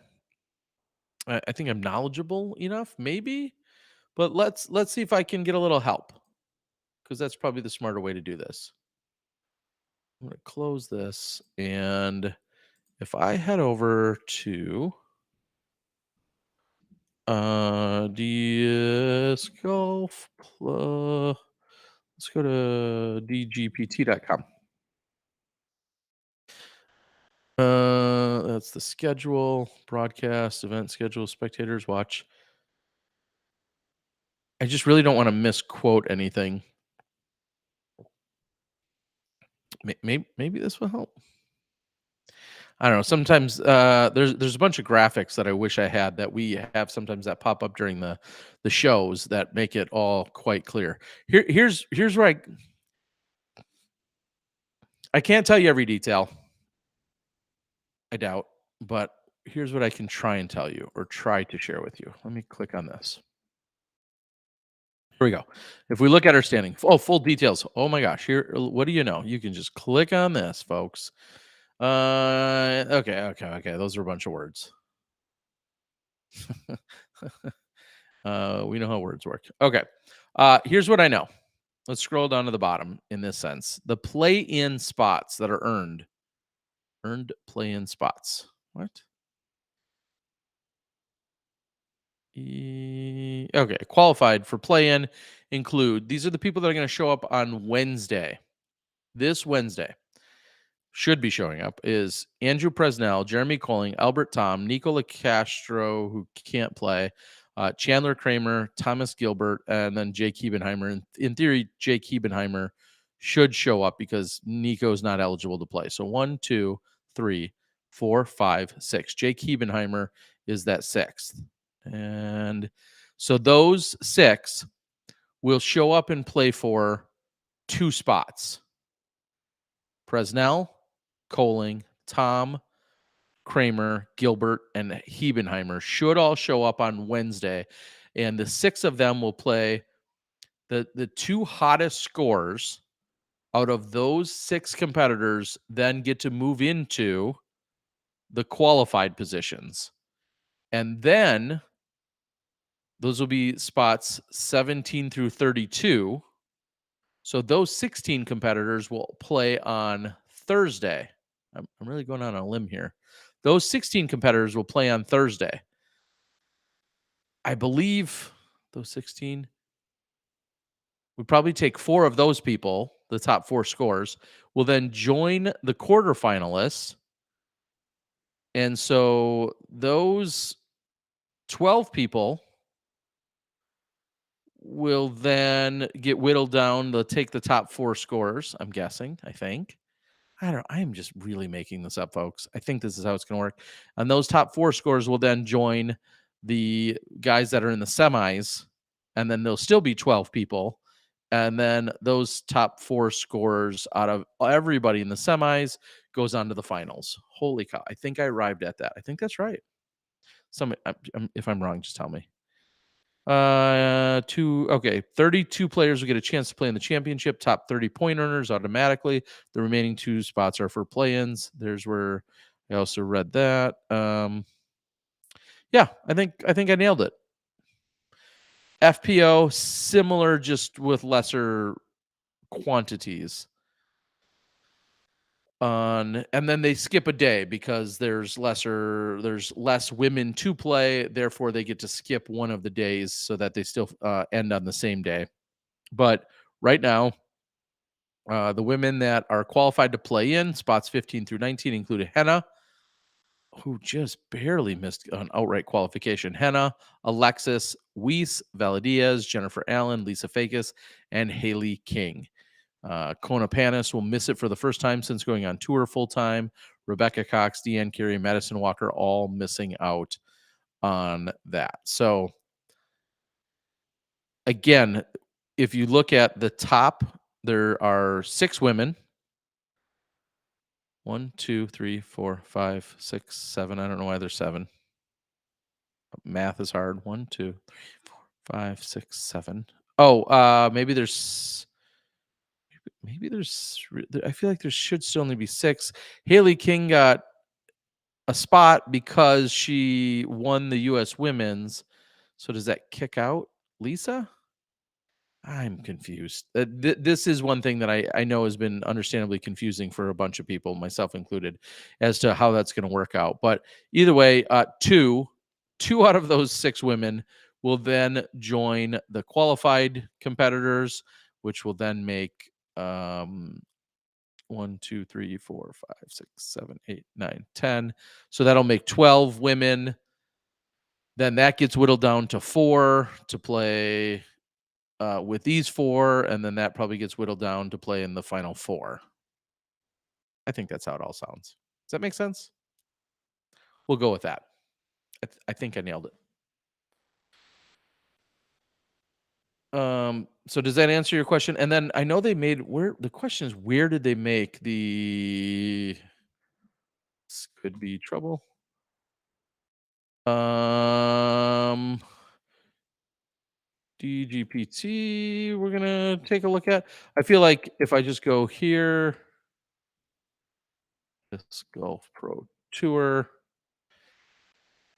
Speaker 1: I think I'm knowledgeable enough, maybe, but let's see if I can get a little help because that's probably the smarter way to do this. I'm going to close this, and if I head over to DS Golf, let's go to dgpt.com. That's the schedule, broadcast, event schedule, spectators watch. I just really don't want to misquote anything. Maybe this will help. I don't know. Sometimes there's a bunch of graphics that I wish I had that we have sometimes that pop up during the shows that make it all quite clear. Here's where I can't tell you every detail. I doubt, but here's what I can try and tell you or try to share with you. Let me click on this. Here we go. If we look at our standing, full details. Oh my gosh! Here, what do you know? You can just click on this, folks. Okay. Those are a bunch of words. We know how words work. Okay. Here's what I know. Let's scroll down to the bottom in this sense. The play-in spots that are earned play-in spots. What? Okay. Qualified for play-in include, these are the people that are going to show up on Wednesday. This Wednesday. Should be showing up is Andrew Presnell, Jeremy Colling, Albert Tom, Nicola Castro, who can't play, Chandler Kramer, Thomas Gilbert, and then Jake Hebenheimer. In theory, Jake Hebenheimer should show up because Nico's not eligible to play. So 1, 2, 3, 4, 5, 6. Jake Hebenheimer is that sixth. And so those 6 will show up and play for 2 spots. Presnell, Colling, Tom, Kramer, Gilbert, and Hebenheimer should all show up on Wednesday. And the 6 of them will play the 2 hottest scores out of those 6 competitors, then get to move into the qualified positions. And then those will be spots 17 through 32. So those 16 competitors will play on Thursday. I'm really going on a limb here. Those 16 competitors will play on Thursday. I believe those 16 would probably take 4 of those people, the top 4 scores, will then join the quarterfinalists. And so those 12 people will then get whittled down. They'll take the top 4 scores, I'm guessing, I think. I am just really making this up, folks. I think this is how it's going to work. And those top 4 scores will then join the guys that are in the semis, and then there'll still be 12 people. And then those top 4 scores out of everybody in the semis goes on to the finals. Holy cow. I think I arrived at that. I think that's right. If I'm wrong, just tell me. Okay. 32 players will get a chance to play in the championship. Top 30 point earners automatically. The remaining 2 spots are for play-ins. There's where I also read that. Yeah, I think I nailed it. FPO similar, just with lesser quantities. And then they skip a day because there's less women to play, therefore they get to skip one of the days so that they still end on the same day. But right now, the women that are qualified to play in spots 15 through 19 include Henna, who just barely missed an outright qualification. Henna, Alexis, Weiss, Valadiaz, Jennifer Allen, Lisa Fakis, and Haley King. Kona Panis will miss it for the first time since going on tour full time. Rebecca Cox, Deanne Carey, Madison Walker, all missing out on that. So, again, if you look at the top, there are 6 women. 1, 2, 3, 4, 5, 6, 7. I don't know why there's 7. Math is hard. 1, 2, 3, 4, 5, 6, 7. Oh, maybe there's. I feel like there should still only be 6. Haley King got a spot because she won the US Women's. So does that kick out Lisa? I'm confused. This is one thing that I know has been understandably confusing for a bunch of people, myself included, as to how that's going to work out. But either way, two out of those 6 women will then join the qualified competitors, which will then make 1, 2, 3, 4, 5, 6, 7, 8, 9, 10. So that'll make 12 women. Then that gets whittled down to 4 to play with these 4, and then that probably gets whittled down to play in the final 4. I think that's how it all sounds. Does that make sense? We'll go with that. I think I nailed it. So does that answer your question? And then I know they made the question is, where did they make this could be trouble? DGPT, we're gonna take a look at. I feel like if I just go here, this Golf Pro Tour,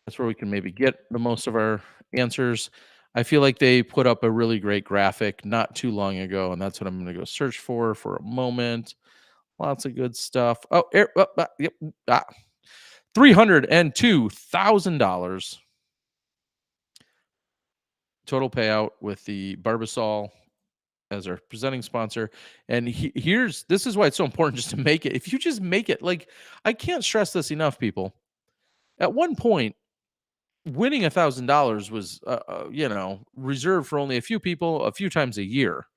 Speaker 1: that's where we can maybe get the most of our answers. I feel like they put up a really great graphic not too long ago, and that's what I'm going to go search for a moment. Lots of good stuff. Oh, yep, $302,000 total payout with the Barbasol as our presenting sponsor. And this is why it's so important just to make it. If you just make it, like, I can't stress this enough, people. At one point, winning $1,000 was, reserved for only a few people a few times a year.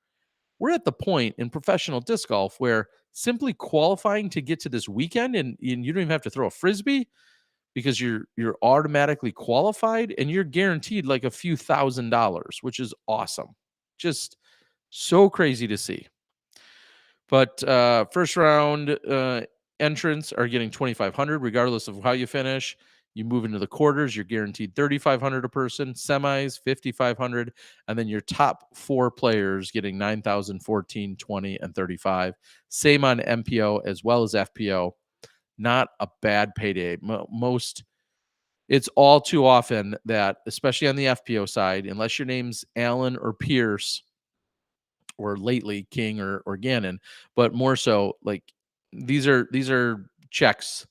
Speaker 1: We're at the point in professional disc golf where simply qualifying to get to this weekend, and you don't even have to throw a frisbee because you're automatically qualified and you're guaranteed like a few $1,000s, which is awesome. Just so crazy to see. But first round entrants are getting $2,500 regardless of how you finish. You move into the quarters, you're guaranteed $3,500 a person. Semis, $5,500, and then your top 4 players getting $9,000, $14,000, $20,000, and $35,000. Same on MPO as well as FPO. Not a bad payday. It's all too often that, especially on the FPO side, unless your name's Allen or Pierce, or lately King or Gannon, but more so, like, these are checks.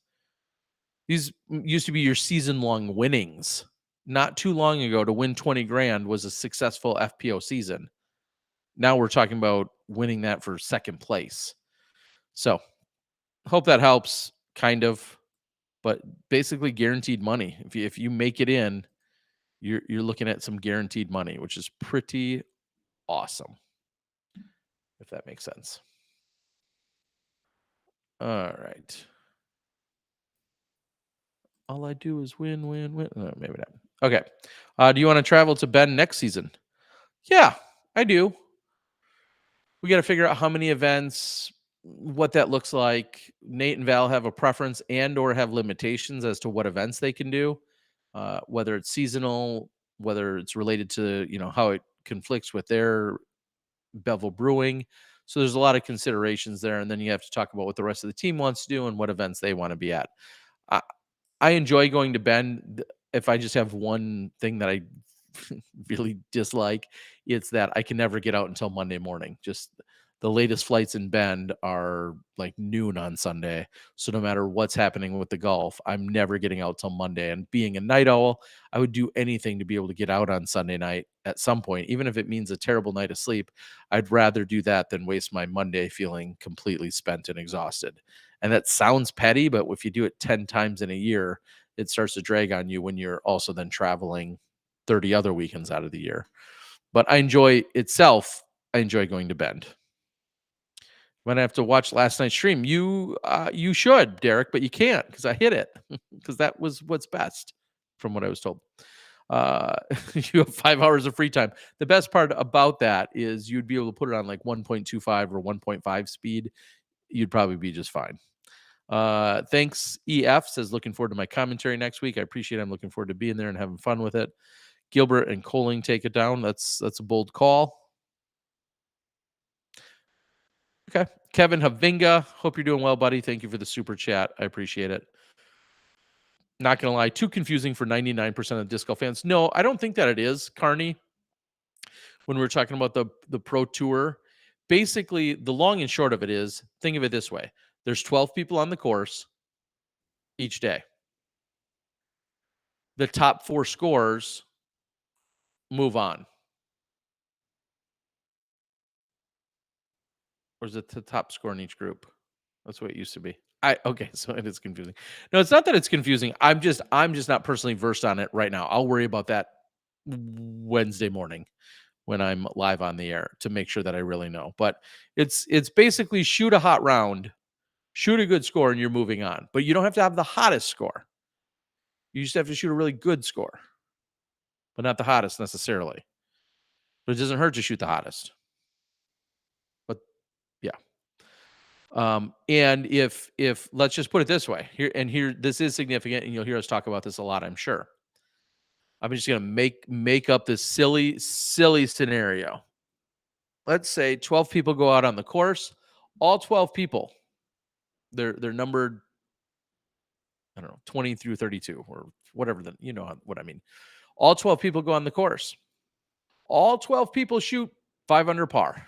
Speaker 1: These used to be your season-long winnings. Not too long ago, to win 20 grand was a successful FPO season. Now we're talking about winning that for second place. So, hope that helps, kind of, but basically guaranteed money. If you make it in, you're looking at some guaranteed money, which is pretty awesome, if that makes sense. All right. All I do is win, win, win. No, maybe not. Okay. Do you want to travel to Bend next season? Yeah, I do. We got to figure out how many events, what that looks like. Nate and Val have a preference and or have limitations as to what events they can do, whether it's seasonal, whether it's related to, how it conflicts with their Bevel Brewing. So there's a lot of considerations there. And then you have to talk about what the rest of the team wants to do and what events they want to be at. I, I enjoy going to Bend. If I just have one thing that I really dislike, it's that I can never get out until Monday morning. Just the latest flights in Bend are like noon on Sunday. So no matter what's happening with the golf, I'm never getting out till Monday. And being a night owl, I would do anything to be able to get out on Sunday night at some point, even if it means a terrible night of sleep. I'd rather do that than waste my Monday feeling completely spent and exhausted. And that sounds petty, but if you do it 10 times in a year, it starts to drag on you when you're also then traveling 30 other weekends out of the year. But I enjoy going to Bend. When I have to watch last night's stream, you should, Derek, but you can't because I hit it because that was what's best from what I was told. Uh, you have 5 hours of free time. The best part about that is you'd be able to put it on like 1.25 or 1.5 speed. You'd probably be just fine. Thanks. EF says, looking forward to my commentary next week. I appreciate it. I'm looking forward to being there and having fun with it. Gilbert and Coling take it down. That's a bold call. Okay. Kevin Havinga, hope you're doing well, buddy. Thank you for the super chat. I appreciate it. Not going to lie, too confusing for 99% of disc golf fans. No, I don't think that it is, Carney. When we're talking about the Pro Tour, basically the long and short of it is, think of it this way. There's 12 people on the course each day. The top 4 scores move on. Or is it the top score in each group? That's what it used to be. Okay, so it is confusing. No, it's not that it's confusing. I'm just not personally versed on it right now. I'll worry about that Wednesday morning when I'm live on the air to make sure that I really know. But it's basically shoot a hot round, shoot a good score, and you're moving on. But you don't have to have the hottest score. You just have to shoot a really good score, but not the hottest necessarily. But it doesn't hurt to shoot the hottest. But yeah. And if let's just put it this way here, this is significant, and you'll hear us talk about this a lot, I'm sure. I'm just gonna make up this silly scenario. Let's say 12 people go out on the course. All 12 people, they're numbered, I don't know, 20 through 32 or whatever. You know what I mean. All 12 people go on the course. All 12 people shoot 5 under par.